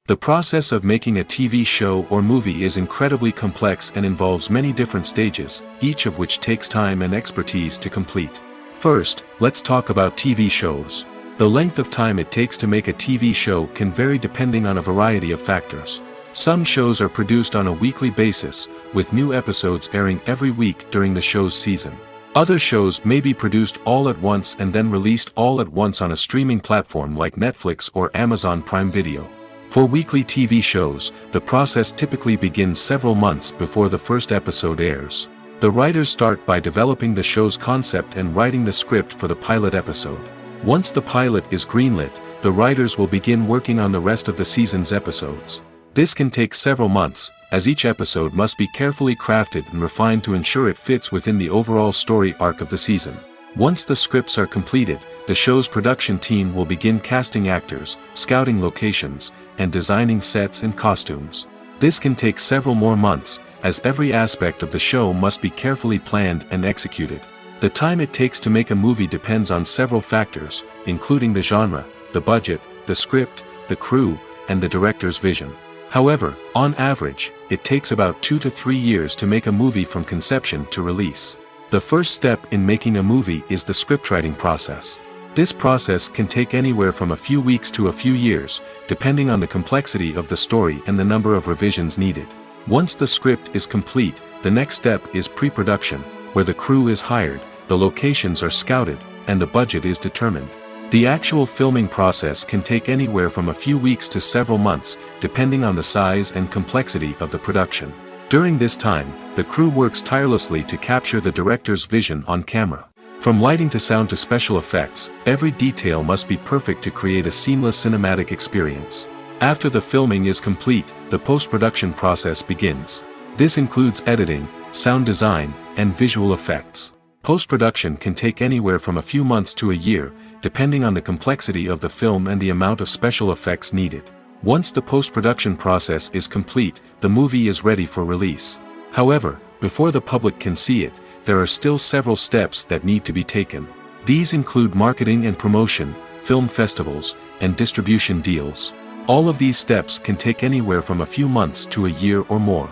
The process of making a TV show or movie is incredibly complex and involves many different stages, each of which takes time and expertise to complete. First, let's talk about TV shows. The length of time it takes to make a TV show can vary depending on a variety of factors. Some shows are produced on a weekly basis, with new episodes airing every week during the show's season. Other shows may be produced all at once and then released all at once on a streaming platform like Netflix or Amazon Prime Video. For weekly TV shows, the process typically begins several months before the first episode airs. The writers start by developing the show's concept and writing the script for the pilot episode. Once the pilot is greenlit, the writers will begin working on the rest of the season's episodes. This can take several months, as each episode must be carefully crafted and refined to ensure it fits within the overall story arc of the season. Once the scripts are completed, the show's production team will begin casting actors, scouting locations, and designing sets and costumes. This can take several more months, as every aspect of the show must be carefully planned and executed. The time it takes to make a movie depends on several factors, including the genre, the budget, the script, the crew, and the director's vision. However, on average, it takes about 2 to 3 years to make a movie from conception to release. The first step in making a movie is the scriptwriting process. This process can take anywhere from a few weeks to a few years, depending on the complexity of the story and the number of revisions needed. Once the script is complete, the next step is pre-production, where the crew is hired, the locations are scouted, and the budget is determined. The actual filming process can take anywhere from a few weeks to several months, depending on the size and complexity of the production. During this time, the crew works tirelessly to capture the director's vision on camera. From lighting to sound to special effects, every detail must be perfect to create a seamless cinematic experience. After the filming is complete, the post-production process begins. This includes editing, sound design, and visual effects. Post-production can take anywhere from a few months to a year, depending on the complexity of the film and the amount of special effects needed. Once the post-production process is complete, the movie is ready for release. However, before the public can see it, there are still several steps that need to be taken. These include marketing and promotion, film festivals, and distribution deals. All of these steps can take anywhere from a few months to a year or more.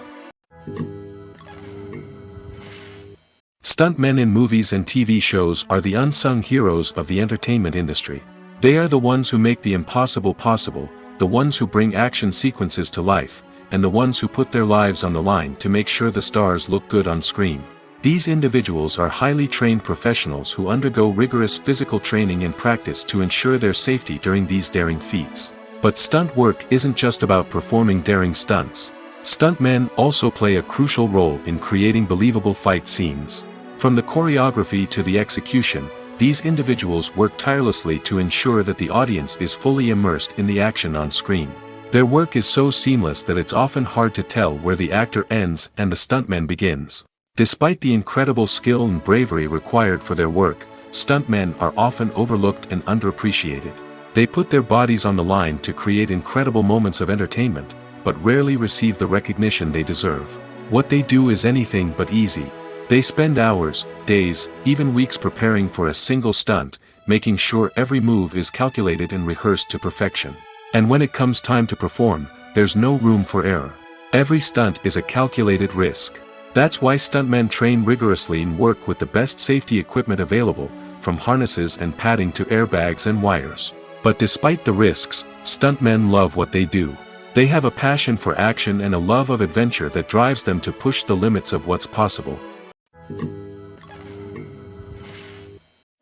Stuntmen in movies and TV shows are the unsung heroes of the entertainment industry. They are the ones who make the impossible possible, the ones who bring action sequences to life, and the ones who put their lives on the line to make sure the stars look good on screen. These individuals are highly trained professionals who undergo rigorous physical training and practice to ensure their safety during these daring feats. But stunt work isn't just about performing daring stunts. Stuntmen also play a crucial role in creating believable fight scenes. From the choreography to the execution, these individuals work tirelessly to ensure that the audience is fully immersed in the action on screen. Their work is so seamless that it's often hard to tell where the actor ends and the stuntman begins. Despite the incredible skill and bravery required for their work, stuntmen are often overlooked and underappreciated. They put their bodies on the line to create incredible moments of entertainment, but rarely receive the recognition they deserve. What they do is anything but easy. They spend hours, days, even weeks preparing for a single stunt, making sure every move is calculated and rehearsed to perfection. And when it comes time to perform, there's no room for error. Every stunt is a calculated risk. That's why stuntmen train rigorously and work with the best safety equipment available, from harnesses and padding to airbags and wires. But despite the risks, stuntmen love what they do. They have a passion for action and a love of adventure that drives them to push the limits of what's possible.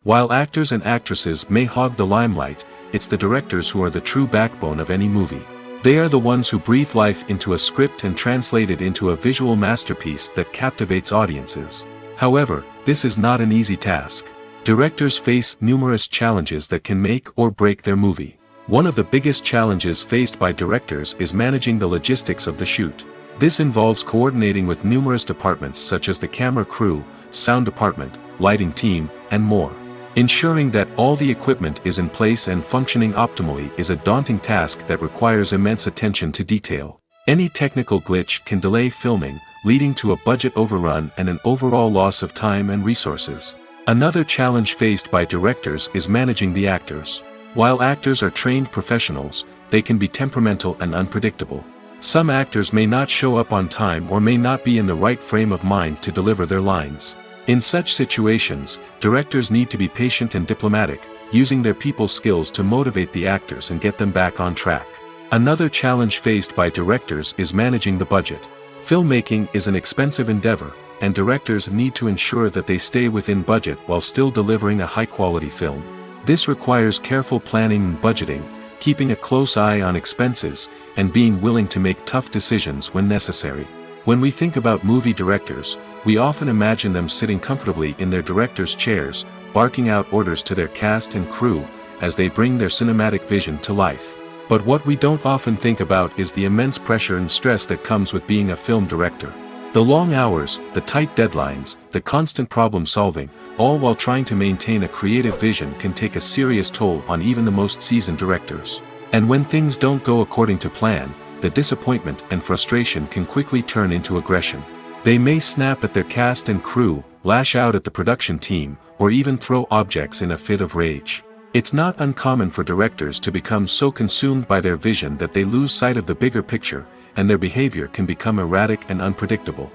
While actors and actresses may hog the limelight, it's the directors who are the true backbone of any movie. They are the ones who breathe life into a script and translate it into a visual masterpiece that captivates audiences. However, this is not an easy task. Directors face numerous challenges that can make or break their movie. One of the biggest challenges faced by directors is managing the logistics of the shoot. This involves coordinating with numerous departments such as the camera crew, sound department, lighting team, and more. Ensuring that all the equipment is in place and functioning optimally is a daunting task that requires immense attention to detail. Any technical glitch can delay filming, leading to a budget overrun and an overall loss of time and resources. Another challenge faced by directors is managing the actors. While actors are trained professionals, they can be temperamental and unpredictable. Some actors may not show up on time or may not be in the right frame of mind to deliver their lines. In such situations, directors need to be patient and diplomatic, using their people skills to motivate the actors and get them back on track. Another challenge faced by directors is managing the budget. Filmmaking is an expensive endeavor, and directors need to ensure that they stay within budget while still delivering a high-quality film. This requires careful planning and budgeting, keeping a close eye on expenses, and being willing to make tough decisions when necessary. When we think about movie directors, we often imagine them sitting comfortably in their director's chairs, barking out orders to their cast and crew, as they bring their cinematic vision to life. But what we don't often think about is the immense pressure and stress that comes with being a film director. The long hours, the tight deadlines, the constant problem solving, all while trying to maintain a creative vision can take a serious toll on even the most seasoned directors. And when things don't go according to plan, the disappointment and frustration can quickly turn into aggression. They may snap at their cast and crew, lash out at the production team, or even throw objects in a fit of rage. It's not uncommon for directors to become so consumed by their vision that they lose sight of the bigger picture, and their behavior can become erratic and unpredictable.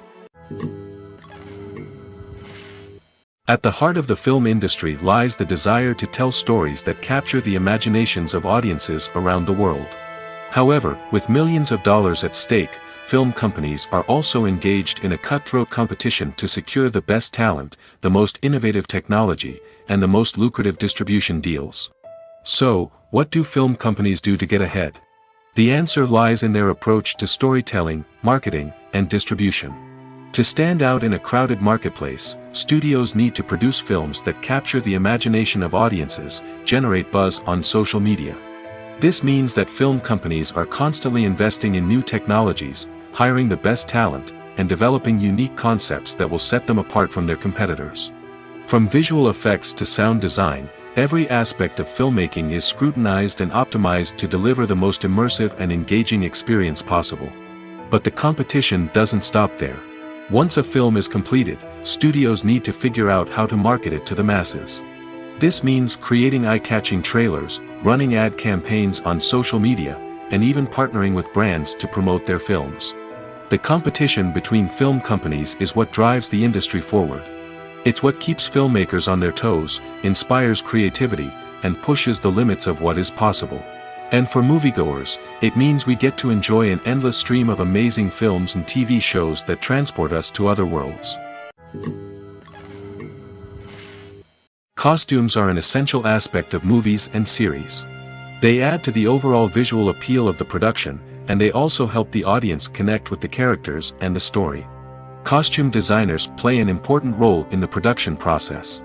At the heart of the film industry lies the desire to tell stories that capture the imaginations of audiences around the world. However, with millions of dollars at stake, film companies are also engaged in a cutthroat competition to secure the best talent, the most innovative technology, and the most lucrative distribution deals. So, what do film companies do to get ahead? The answer lies in their approach to storytelling, marketing, and distribution. To stand out in a crowded marketplace, studios need to produce films that capture the imagination of audiences, generate buzz on social media. This means that film companies are constantly investing in new technologies, hiring the best talent, and developing unique concepts that will set them apart from their competitors. From visual effects to sound design, every aspect of filmmaking is scrutinized and optimized to deliver the most immersive and engaging experience possible. But the competition doesn't stop there. Once a film is completed, studios need to figure out how to market it to the masses. This means creating eye-catching trailers, running ad campaigns on social media, and even partnering with brands to promote their films. The competition between film companies is what drives the industry forward. It's what keeps filmmakers on their toes, inspires creativity, and pushes the limits of what is possible. And for moviegoers, it means we get to enjoy an endless stream of amazing films and TV shows that transport us to other worlds. Costumes are an essential aspect of movies and series. They add to the overall visual appeal of the production, and they also help the audience connect with the characters and the story. Costume designers play an important role in the production process.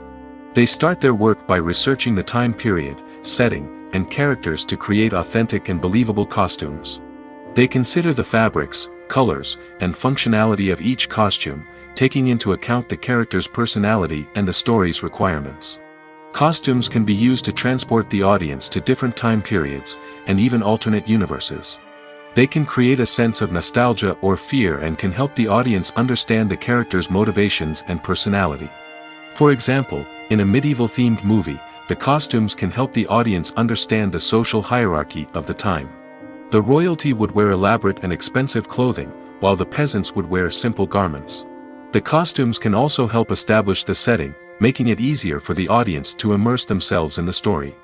They start their work by researching the time period, setting, and characters to create authentic and believable costumes. They consider the fabrics, colors, and functionality of each costume, taking into account the character's personality and the story's requirements. Costumes can be used to transport the audience to different time periods, and even alternate universes. They can create a sense of nostalgia or fear and can help the audience understand the character's motivations and personality. For example, in a medieval-themed movie, the costumes can help the audience understand the social hierarchy of the time. The royalty would wear elaborate and expensive clothing, while the peasants would wear simple garments. The costumes can also help establish the setting, making it easier for the audience to immerse themselves in the story.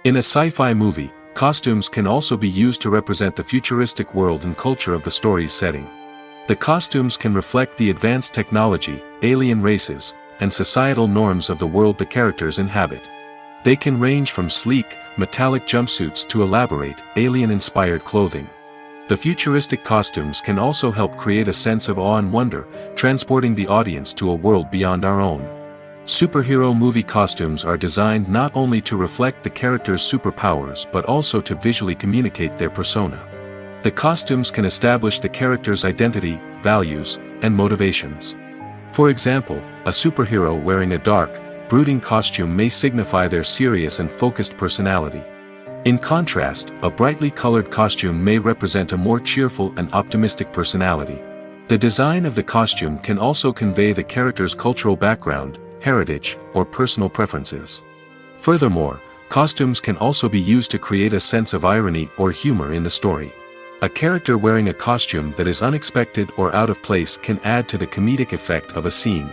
In a sci-fi movie, costumes can also be used to represent the futuristic world and culture of the story's setting. The costumes can reflect the advanced technology, alien races, and societal norms of the world the characters inhabit. They can range from sleek, metallic jumpsuits to elaborate, alien-inspired clothing. The futuristic costumes can also help create a sense of awe and wonder, transporting the audience to a world beyond our own. Superhero movie costumes are designed not only to reflect the character's superpowers but also to visually communicate their persona. The costumes can establish the character's identity, values, and motivations. For example, a superhero wearing a dark, brooding costume may signify their serious and focused personality. In contrast, a brightly colored costume may represent a more cheerful and optimistic personality. The design of the costume can also convey the character's cultural background, heritage, or personal preferences. Furthermore, costumes can also be used to create a sense of irony or humor in the story. A character wearing a costume that is unexpected or out of place can add to the comedic effect of a scene.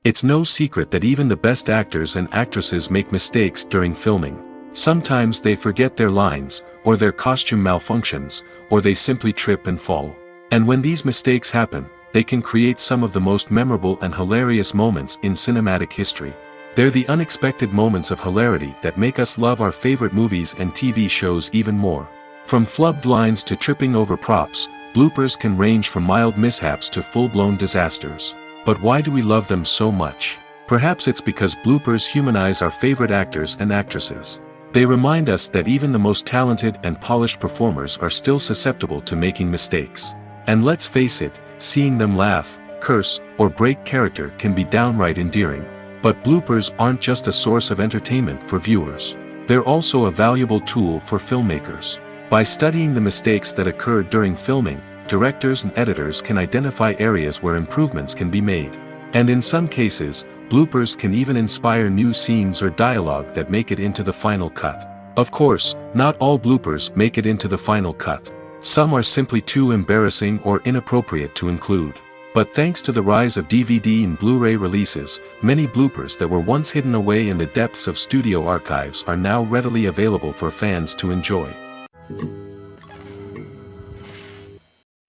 It's no secret that even the best actors and actresses make mistakes during filming. Sometimes they forget their lines, or their costume malfunctions, or they simply trip and fall. And when these mistakes happen, they can create some of the most memorable and hilarious moments in cinematic history. They're the unexpected moments of hilarity that make us love our favorite movies and TV shows even more. From flubbed lines to tripping over props, bloopers can range from mild mishaps to full-blown disasters. But why do we love them so much? Perhaps it's because bloopers humanize our favorite actors and actresses. They remind us that even the most talented and polished performers are still susceptible to making mistakes. And let's face it, seeing them laugh, curse, or break character can be downright endearing. But bloopers aren't just a source of entertainment for viewers. They're also a valuable tool for filmmakers. By studying the mistakes that occurred during filming, directors and editors can identify areas where improvements can be made. And in some cases, bloopers can even inspire new scenes or dialogue that make it into the final cut. Of course, not all bloopers make it into the final cut. Some are simply too embarrassing or inappropriate to include. But thanks to the rise of DVD and Blu-ray releases, many bloopers that were once hidden away in the depths of studio archives are now readily available for fans to enjoy.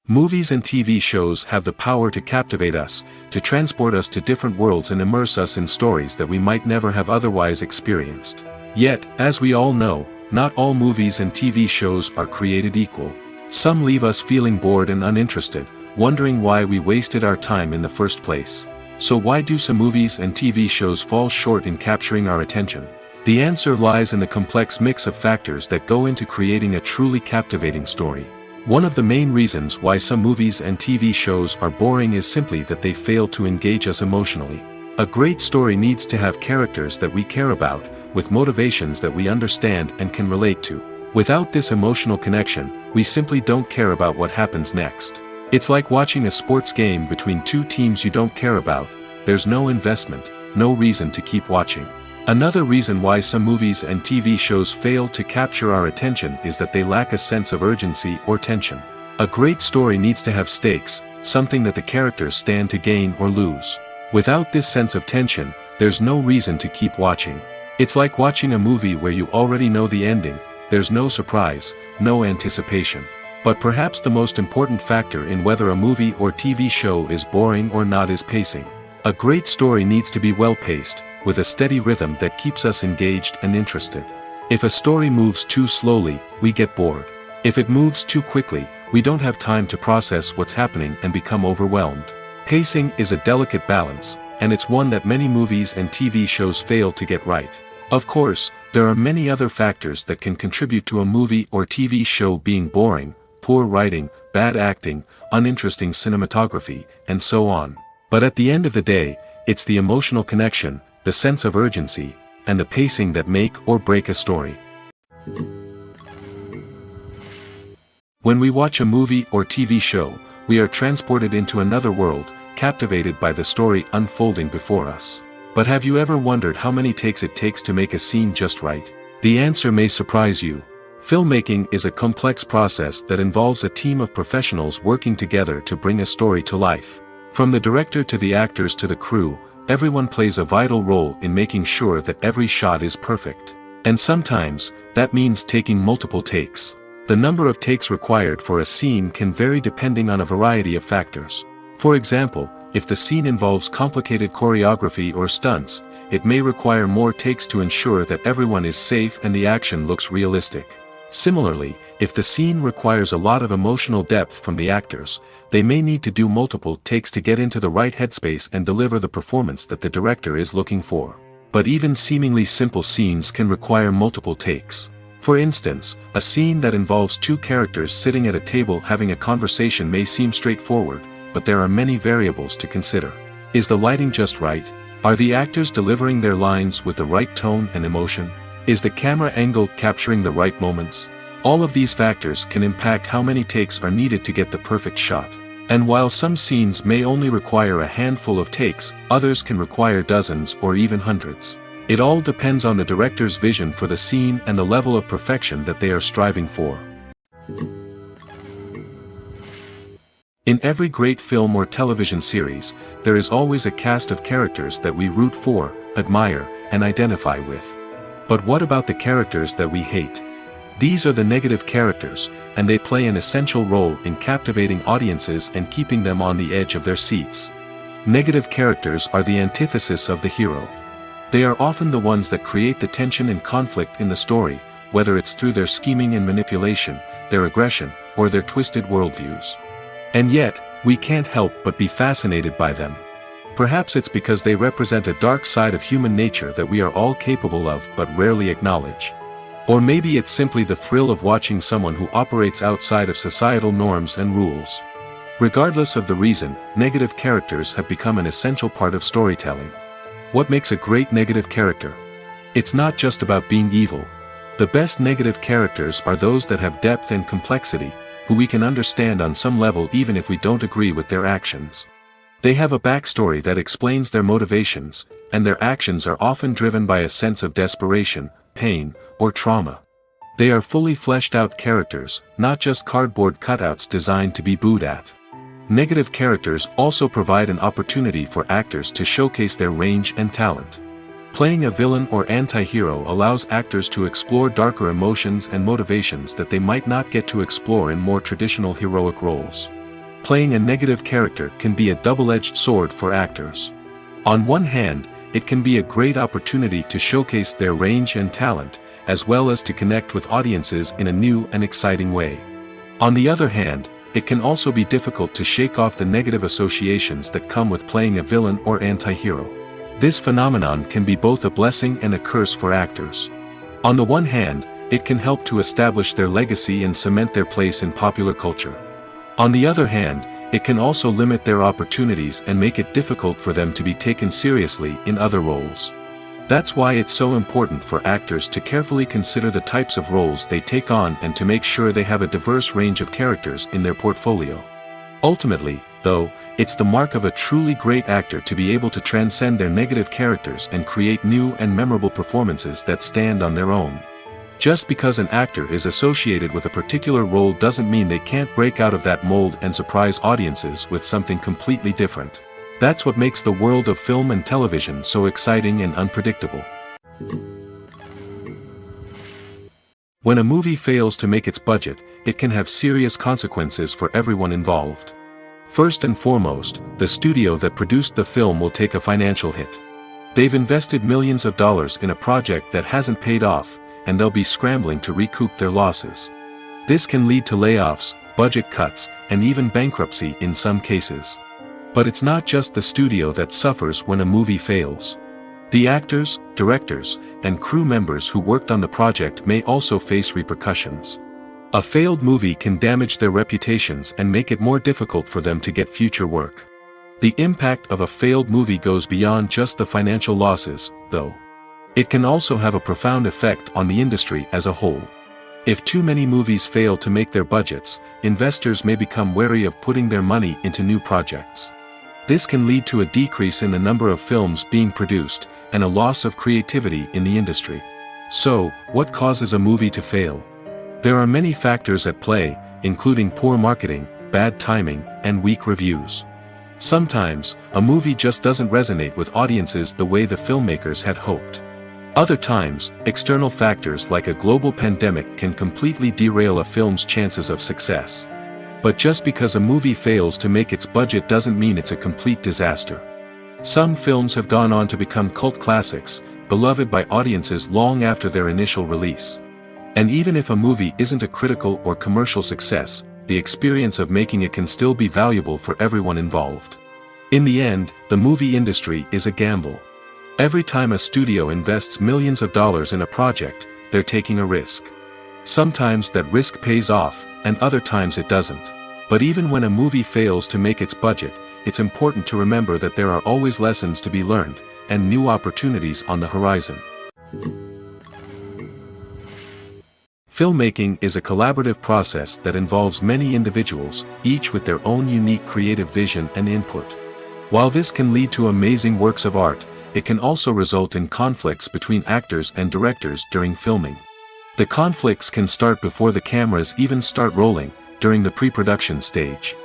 Movies and TV shows have the power to captivate us, to transport us to different worlds and immerse us in stories that we might never have otherwise experienced. Yet, as we all know, not all movies and TV shows are created equal. Some leave us feeling bored and uninterested, wondering why we wasted our time in the first place. So why do some movies and TV shows fall short in capturing our attention? The answer lies in the complex mix of factors that go into creating a truly captivating story. One of the main reasons why some movies and TV shows are boring is simply that they fail to engage us emotionally. A great story needs to have characters that we care about, with motivations that we understand and can relate to. Without this emotional connection, we simply don't care about what happens next. It's like watching a sports game between two teams you don't care about. There's no investment, no reason to keep watching. Another reason why some movies and TV shows fail to capture our attention is that they lack a sense of urgency or tension. A great story needs to have stakes, something that the characters stand to gain or lose. Without this sense of tension, there's no reason to keep watching. It's like watching a movie where you already know the ending. There's no surprise, no anticipation. But perhaps the most important factor in whether a movie or TV show is boring or not is pacing. A great story needs to be well-paced, with a steady rhythm that keeps us engaged and interested. If a story moves too slowly, we get bored. If it moves too quickly, we don't have time to process what's happening and become overwhelmed. Pacing is a delicate balance, and it's one that many movies and TV shows fail to get right. Of course, there are many other factors that can contribute to a movie or TV show being boring: poor writing, bad acting, uninteresting cinematography, and so on. But at the end of the day, it's the emotional connection, the sense of urgency, and the pacing that make or break a story. When we watch a movie or TV show, we are transported into another world, captivated by the story unfolding before us. But have you ever wondered how many takes it takes to make a scene just right? The answer may surprise you. Filmmaking is a complex process that involves a team of professionals working together to bring a story to life. From the director to the actors to the crew, everyone plays a vital role in making sure that every shot is perfect. And sometimes, that means taking multiple takes. The number of takes required for a scene can vary depending on a variety of factors. For example, if the scene involves complicated choreography or stunts, it may require more takes to ensure that everyone is safe and the action looks realistic. Similarly, if the scene requires a lot of emotional depth from the actors, they may need to do multiple takes to get into the right headspace and deliver the performance that the director is looking for. But even seemingly simple scenes can require multiple takes. For instance, a scene that involves two characters sitting at a table having a conversation may seem straightforward, but there are many variables to consider. Is the lighting just right? Are the actors delivering their lines with the right tone and emotion? Is the camera angle capturing the right moments? All of these factors can impact how many takes are needed to get the perfect shot. And while some scenes may only require a handful of takes, others can require dozens or even hundreds. It all depends on the director's vision for the scene and the level of perfection that they are striving for. In every great film or television series, there is always a cast of characters that we root for, admire, and identify with. But what about the characters that we hate? These are the negative characters, and they play an essential role in captivating audiences and keeping them on the edge of their seats. Negative characters are the antithesis of the hero. They are often the ones that create the tension and conflict in the story, whether it's through their scheming and manipulation, their aggression, or their twisted worldviews. And yet, we can't help but be fascinated by them. Perhaps it's because they represent a dark side of human nature that we are all capable of but rarely acknowledge. Or maybe it's simply the thrill of watching someone who operates outside of societal norms and rules. Regardless of the reason, negative characters have become an essential part of storytelling. What makes a great negative character? It's not just about being evil. The best negative characters are those that have depth and complexity, who we can understand on some level even if we don't agree with their actions. They have a backstory that explains their motivations, and their actions are often driven by a sense of desperation, pain, or trauma. They are fully fleshed out characters, not just cardboard cutouts designed to be booed at. Negative characters also provide an opportunity for actors to showcase their range and talent. Playing a villain or anti-hero allows actors to explore darker emotions and motivations that they might not get to explore in more traditional heroic roles. Playing a negative character can be a double-edged sword for actors. On one hand, it can be a great opportunity to showcase their range and talent, as well as to connect with audiences in a new and exciting way. On the other hand, it can also be difficult to shake off the negative associations that come with playing a villain or anti-hero. This phenomenon can be both a blessing and a curse for actors. On the one hand, it can help to establish their legacy and cement their place in popular culture. On the other hand, it can also limit their opportunities and make it difficult for them to be taken seriously in other roles. That's why it's so important for actors to carefully consider the types of roles they take on and to make sure they have a diverse range of characters in their portfolio. Ultimately, though, it's the mark of a truly great actor to be able to transcend their negative characters and create new and memorable performances that stand on their own. Just because an actor is associated with a particular role doesn't mean they can't break out of that mold and surprise audiences with something completely different. That's what makes the world of film and television so exciting and unpredictable. When a movie fails to make its budget, it can have serious consequences for everyone involved. First and foremost, the studio that produced the film will take a financial hit. They've invested millions of dollars in a project that hasn't paid off, and they'll be scrambling to recoup their losses. This can lead to layoffs, budget cuts, and even bankruptcy in some cases. But it's not just the studio that suffers when a movie fails. The actors, directors, and crew members who worked on the project may also face repercussions. A failed movie can damage their reputations and make it more difficult for them to get future work. The impact of a failed movie goes beyond just the financial losses, though. It can also have a profound effect on the industry as a whole. If too many movies fail to make their budgets, investors may become wary of putting their money into new projects. This can lead to a decrease in the number of films being produced, and a loss of creativity in the industry. So, what causes a movie to fail? There are many factors at play, including poor marketing, bad timing, and weak reviews. Sometimes, a movie just doesn't resonate with audiences the way the filmmakers had hoped. Other times, external factors like a global pandemic can completely derail a film's chances of success. But just because a movie fails to make its budget doesn't mean it's a complete disaster. Some films have gone on to become cult classics, beloved by audiences long after their initial release. And even if a movie isn't a critical or commercial success, the experience of making it can still be valuable for everyone involved. In the end, the movie industry is a gamble. Every time a studio invests millions of dollars in a project, they're taking a risk. Sometimes that risk pays off, and other times it doesn't. But even when a movie fails to make its budget, it's important to remember that there are always lessons to be learned, and new opportunities on the horizon. Filmmaking is a collaborative process that involves many individuals, each with their own unique creative vision and input. While this can lead to amazing works of art, it can also result in conflicts between actors and directors during filming. The conflicts can start before the cameras even start rolling, during the pre-production stage.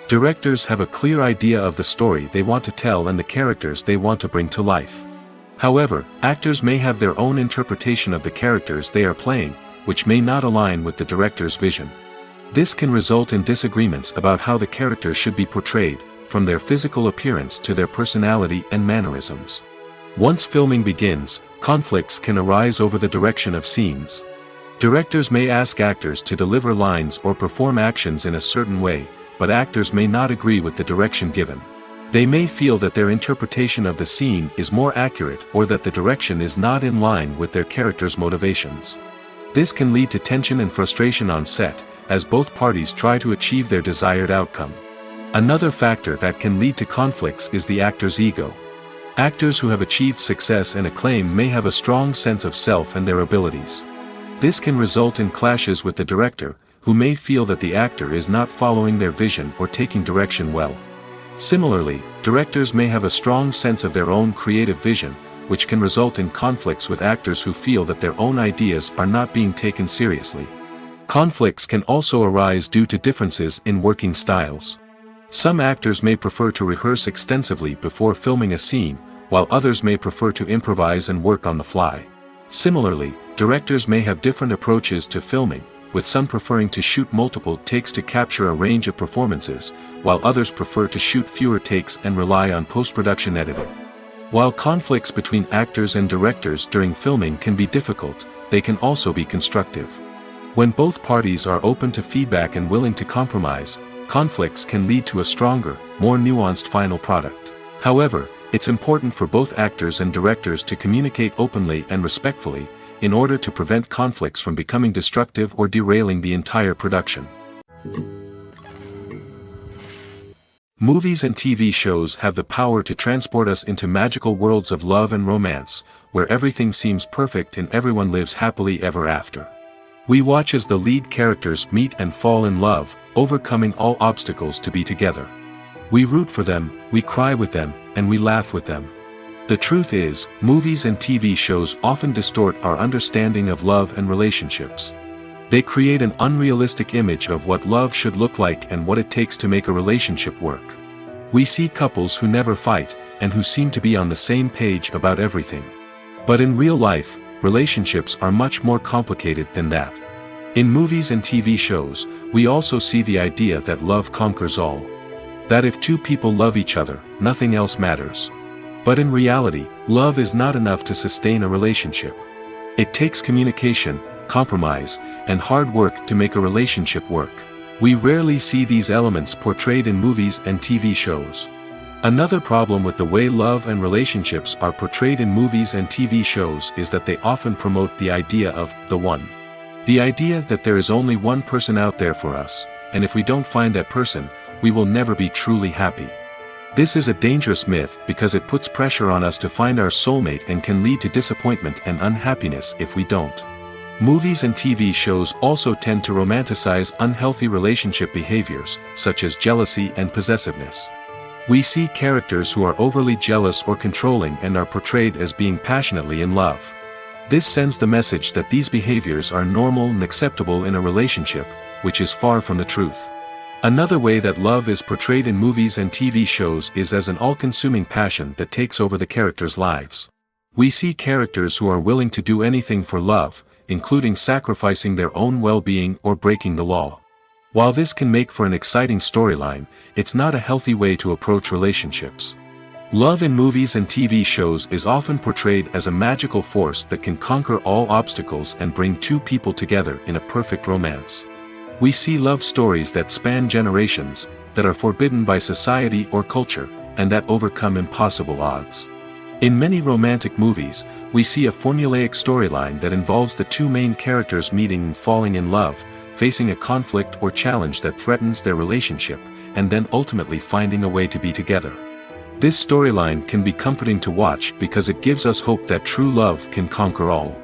Directors have a clear idea of the story they want to tell and the characters they want to bring to life. However, actors may have their own interpretation of the characters they are playing, which may not align with the director's vision. This can result in disagreements about how the characters should be portrayed, from their physical appearance to their personality and mannerisms. Once filming begins, conflicts can arise over the direction of scenes. Directors may ask actors to deliver lines or perform actions in a certain way, but actors may not agree with the direction given. They may feel that their interpretation of the scene is more accurate or that the direction is not in line with their character's motivations. This can lead to tension and frustration on set, as both parties try to achieve their desired outcome. Another factor that can lead to conflicts is the actor's ego. Actors who have achieved success and acclaim may have a strong sense of self and their abilities. This can result in clashes with the director, who may feel that the actor is not following their vision or taking direction well. Similarly, directors may have a strong sense of their own creative vision, which can result in conflicts with actors who feel that their own ideas are not being taken seriously. Conflicts can also arise due to differences in working styles. Some actors may prefer to rehearse extensively before filming a scene, while others may prefer to improvise and work on the fly. Similarly, directors may have different approaches to filming, with some preferring to shoot multiple takes to capture a range of performances, while others prefer to shoot fewer takes and rely on post-production editing. While conflicts between actors and directors during filming can be difficult, they can also be constructive. When both parties are open to feedback and willing to compromise, conflicts can lead to a stronger, more nuanced final product. However, it's important for both actors and directors to communicate openly and respectfully, in order to prevent conflicts from becoming destructive or derailing the entire production. Movies and TV shows have the power to transport us into magical worlds of love and romance, where everything seems perfect and everyone lives happily ever after. We watch as the lead characters meet and fall in love, overcoming all obstacles to be together. We root for them, we cry with them, and we laugh with them. The truth is, movies and TV shows often distort our understanding of love and relationships. They create an unrealistic image of what love should look like and what it takes to make a relationship work. We see couples who never fight, and who seem to be on the same page about everything. But in real life, relationships are much more complicated than that. In movies and TV shows, we also see the idea that love conquers all. That if two people love each other, nothing else matters. But in reality, love is not enough to sustain a relationship. It takes communication, compromise, and hard work to make a relationship work. We rarely see these elements portrayed in movies and TV shows. Another problem with the way love and relationships are portrayed in movies and TV shows is that they often promote the idea of the one. The idea that there is only one person out there for us, and if we don't find that person, we will never be truly happy. This is a dangerous myth because it puts pressure on us to find our soulmate and can lead to disappointment and unhappiness if we don't. Movies and TV shows also tend to romanticize unhealthy relationship behaviors, such as jealousy and possessiveness. We see characters who are overly jealous or controlling and are portrayed as being passionately in love. This sends the message that these behaviors are normal and acceptable in a relationship, which is far from the truth. Another way that love is portrayed in movies and TV shows is as an all-consuming passion that takes over the characters' lives. We see characters who are willing to do anything for love, including sacrificing their own well-being or breaking the law. While this can make for an exciting storyline, it's not a healthy way to approach relationships. Love in movies and TV shows is often portrayed as a magical force that can conquer all obstacles and bring two people together in a perfect romance. We see love stories that span generations, that are forbidden by society or culture, and that overcome impossible odds. In many romantic movies, we see a formulaic storyline that involves the two main characters meeting and falling in love, facing a conflict or challenge that threatens their relationship, and then ultimately finding a way to be together. This storyline can be comforting to watch because it gives us hope that true love can conquer all.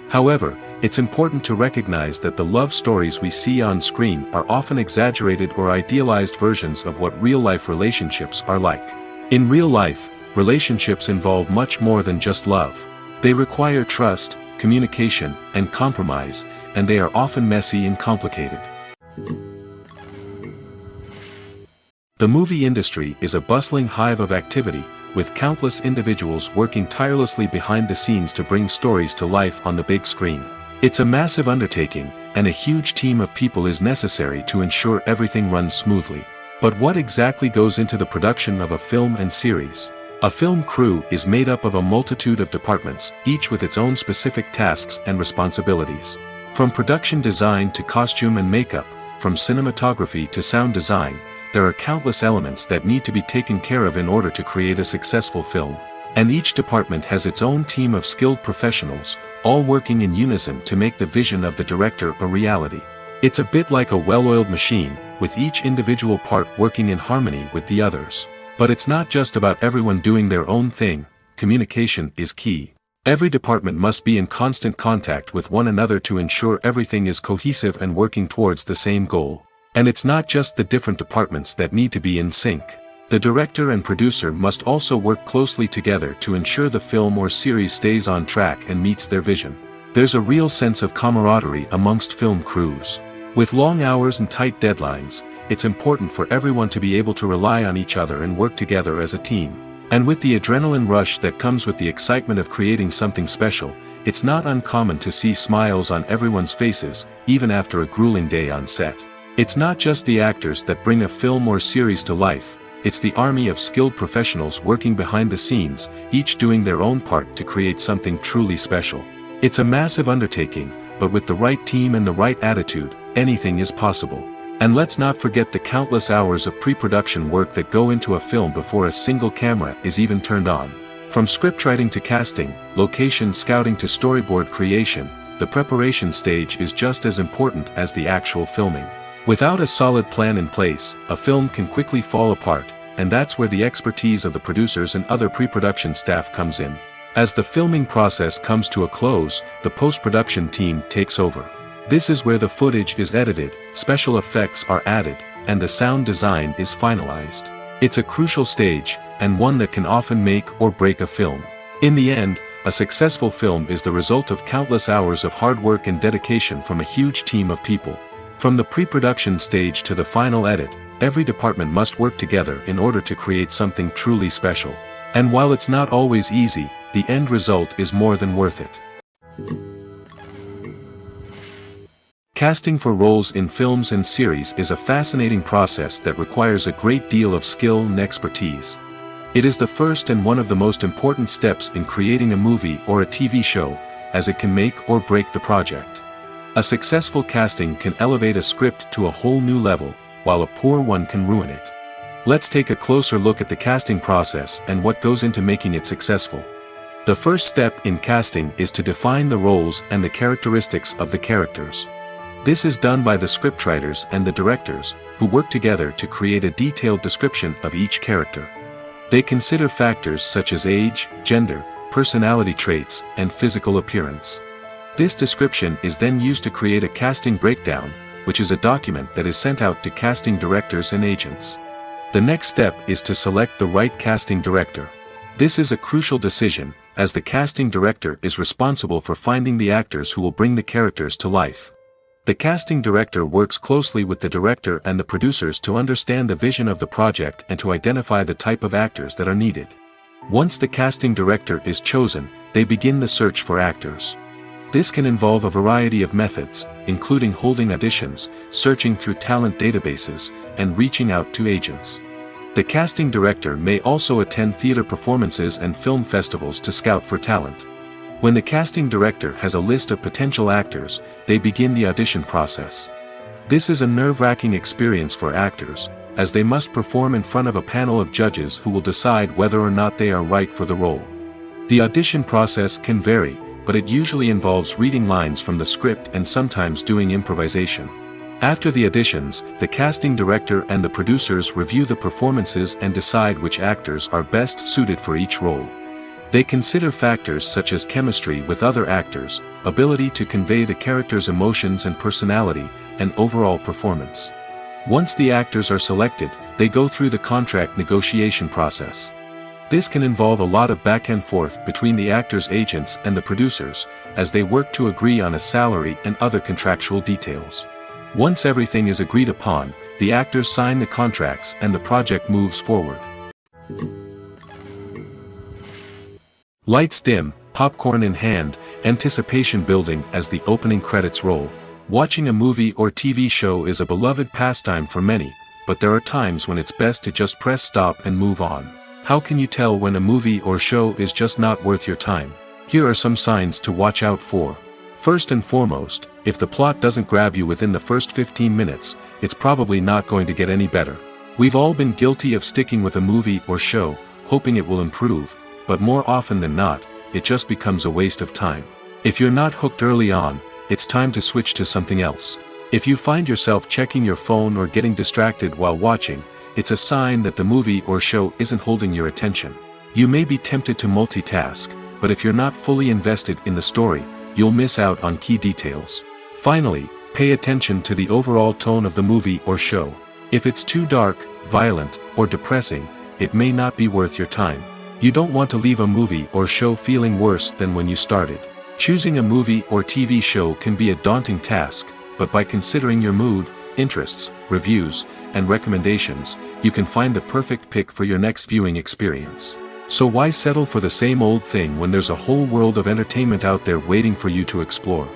However, it's important to recognize that the love stories we see on screen are often exaggerated or idealized versions of what real-life relationships are like. In real life, relationships involve much more than just love. They require trust, communication, and compromise, and they are often messy and complicated. The movie industry is a bustling hive of activity, with countless individuals working tirelessly behind the scenes to bring stories to life on the big screen. It's a massive undertaking, and a huge team of people is necessary to ensure everything runs smoothly. But what exactly goes into the production of a film and series? A film crew is made up of a multitude of departments, each with its own specific tasks and responsibilities. From production design to costume and makeup, from cinematography to sound design, there are countless elements that need to be taken care of in order to create a successful film. And each department has its own team of skilled professionals, all working in unison to make the vision of the director a reality. It's a bit like a well-oiled machine, with each individual part working in harmony with the others. But it's not just about everyone doing their own thing. Communication is key. Every department must be in constant contact with one another to ensure everything is cohesive and working towards the same goal. And it's not just the different departments that need to be in sync. The director and producer must also work closely together to ensure the film or series stays on track and meets their vision. There's a real sense of camaraderie amongst film crews. With long hours and tight deadlines, it's important for everyone to be able to rely on each other and work together as a team. And with the adrenaline rush that comes with the excitement of creating something special, it's not uncommon to see smiles on everyone's faces, even after a grueling day on set. It's not just the actors that bring a film or series to life. It's the army of skilled professionals working behind the scenes, each doing their own part to create something truly special. It's a massive undertaking, but with the right team and the right attitude, anything is possible. And let's not forget the countless hours of pre-production work that go into a film before a single camera is even turned on. From scriptwriting to casting, location scouting to storyboard creation, the preparation stage is just as important as the actual filming. Without a solid plan in place, a film can quickly fall apart, and that's where the expertise of the producers and other pre-production staff comes in. As the filming process comes to a close, the post-production team takes over. This is where the footage is edited, special effects are added, and the sound design is finalized. It's a crucial stage, and one that can often make or break a film. In the end, a successful film is the result of countless hours of hard work and dedication from a huge team of people. From the pre-production stage to the final edit, every department must work together in order to create something truly special. And while it's not always easy, the end result is more than worth it. Casting for roles in films and series is a fascinating process that requires a great deal of skill and expertise. It is the first and one of the most important steps in creating a movie or a TV show, as it can make or break the project. A successful casting can elevate a script to a whole new level, while a poor one can ruin it. Let's take a closer look at the casting process and what goes into making it successful. The first step in casting is to define the roles and the characteristics of the characters. This is done by the scriptwriters and the directors, who work together to create a detailed description of each character. They consider factors such as age, gender, personality traits, and physical appearance. This description is then used to create a casting breakdown, which is a document that is sent out to casting directors and agents. The next step is to select the right casting director. This is a crucial decision, as the casting director is responsible for finding the actors who will bring the characters to life. The casting director works closely with the director and the producers to understand the vision of the project and to identify the type of actors that are needed. Once the casting director is chosen, they begin the search for actors. This can involve a variety of methods, including holding auditions, searching through talent databases, and reaching out to agents. The casting director may also attend theater performances and film festivals to scout for talent. When the casting director has a list of potential actors, they begin the audition process. This is a nerve-wracking experience for actors, as they must perform in front of a panel of judges who will decide whether or not they are right for the role. The audition process can vary, but it usually involves reading lines from the script and sometimes doing improvisation. After the auditions, the casting director and the producers review the performances and decide which actors are best suited for each role. They consider factors such as chemistry with other actors, ability to convey the character's emotions and personality, and overall performance. Once the actors are selected, they go through the contract negotiation process. This can involve a lot of back and forth between the actors' agents and the producers, as they work to agree on a salary and other contractual details. Once everything is agreed upon, the actors sign the contracts and the project moves forward. Lights dim, popcorn in hand, anticipation building as the opening credits roll. Watching a movie or TV show is a beloved pastime for many, but there are times when it's best to just press stop and move on. How can you tell when a movie or show is just not worth your time? Here are some signs to watch out for. First and foremost, if the plot doesn't grab you within the first 15 minutes, it's probably not going to get any better. We've all been guilty of sticking with a movie or show, hoping it will improve, but more often than not, it just becomes a waste of time. If you're not hooked early on, it's time to switch to something else. If you find yourself checking your phone or getting distracted while watching, it's a sign that the movie or show isn't holding your attention. You may be tempted to multitask, but if you're not fully invested in the story, you'll miss out on key details. Finally, pay attention to the overall tone of the movie or show. If it's too dark, violent, or depressing, it may not be worth your time. You don't want to leave a movie or show feeling worse than when you started. Choosing a movie or TV show can be a daunting task, but by considering your mood, interests, reviews, and recommendations, you can find the perfect pick for your next viewing experience. So why settle for the same old thing when there's a whole world of entertainment out there waiting for you to explore?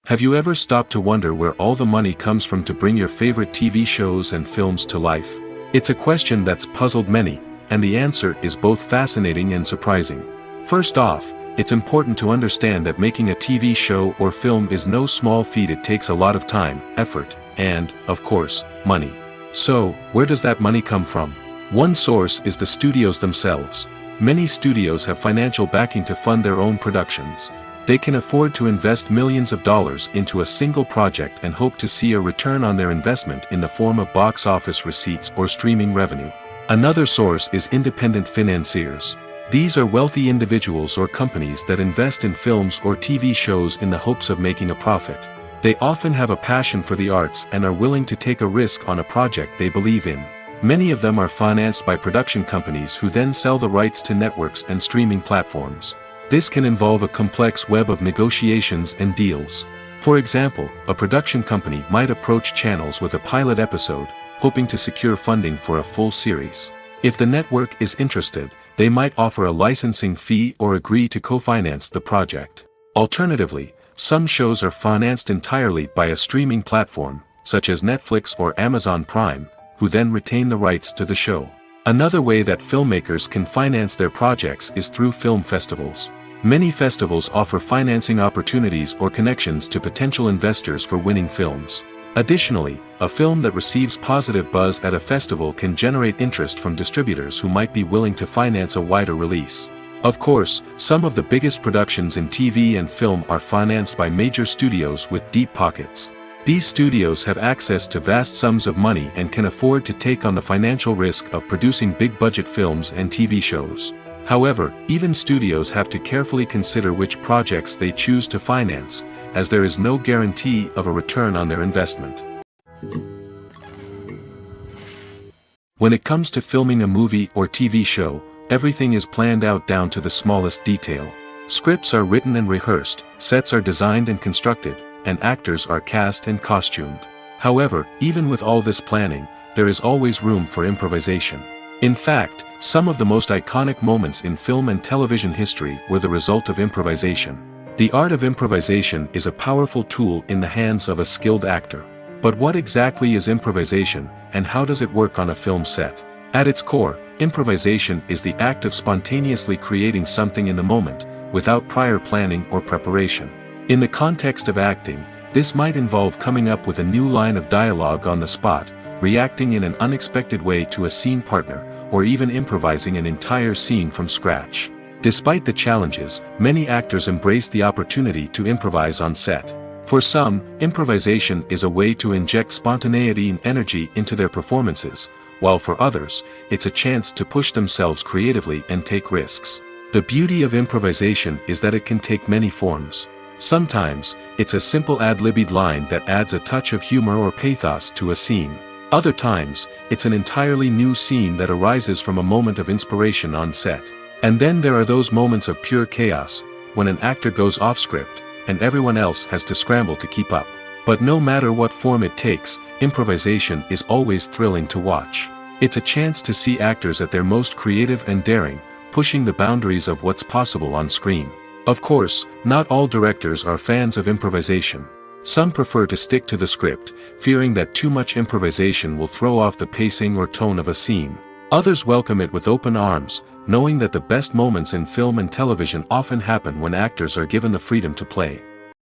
Have you ever stopped to wonder where all the money comes from to bring your favorite TV shows and films to life? It's a question that's puzzled many, and the answer is both fascinating and surprising. First off, it's important to understand that making a TV show or film is no small feat. It takes a lot of time, effort, and, of course, money. So, where does that money come from? One source is the studios themselves. Many studios have financial backing to fund their own productions. They can afford to invest millions of dollars into a single project and hope to see a return on their investment in the form of box office receipts or streaming revenue. Another source is independent financiers. These are wealthy individuals or companies that invest in films or TV shows in the hopes of making a profit. They often have a passion for the arts and are willing to take a risk on a project they believe in. Many of them are financed by production companies who then sell the rights to networks and streaming platforms. This can involve a complex web of negotiations and deals. For example, a production company might approach channels with a pilot episode, hoping to secure funding for a full series. If the network is interested, they might offer a licensing fee or agree to co-finance the project. Alternatively, some shows are financed entirely by a streaming platform, such as Netflix or Amazon Prime, who then retain the rights to the show. Another way that filmmakers can finance their projects is through film festivals. Many festivals offer financing opportunities or connections to potential investors for winning films. Additionally, a film that receives positive buzz at a festival can generate interest from distributors who might be willing to finance a wider release. Of course, some of the biggest productions in TV and film are financed by major studios with deep pockets. These studios have access to vast sums of money and can afford to take on the financial risk of producing big-budget films and TV shows. However, even studios have to carefully consider which projects they choose to finance, as there is no guarantee of a return on their investment. When it comes to filming a movie or TV show, everything is planned out down to the smallest detail. Scripts are written and rehearsed, sets are designed and constructed, and actors are cast and costumed. However, even with all this planning, there is always room for improvisation. In fact, some of the most iconic moments in film and television history were the result of improvisation. The art of improvisation is a powerful tool in the hands of a skilled actor. But what exactly is improvisation, and how does it work on a film set? At its core, improvisation is the act of spontaneously creating something in the moment, without prior planning or preparation. In the context of acting, this might involve coming up with a new line of dialogue on the spot, reacting in an unexpected way to a scene partner, or even improvising an entire scene from scratch. Despite the challenges, many actors embrace the opportunity to improvise on set. For some, improvisation is a way to inject spontaneity and energy into their performances, while for others, it's a chance to push themselves creatively and take risks. The beauty of improvisation is that it can take many forms. Sometimes, it's a simple ad-libbed line that adds a touch of humor or pathos to a scene. Other times, it's an entirely new scene that arises from a moment of inspiration on set. And then there are those moments of pure chaos, when an actor goes off script, and everyone else has to scramble to keep up. But no matter what form it takes, improvisation is always thrilling to watch. It's a chance to see actors at their most creative and daring, pushing the boundaries of what's possible on screen. Of course, not all directors are fans of improvisation. Some prefer to stick to the script, fearing that too much improvisation will throw off the pacing or tone of a scene. Others welcome it with open arms, knowing that the best moments in film and television often happen when actors are given the freedom to play.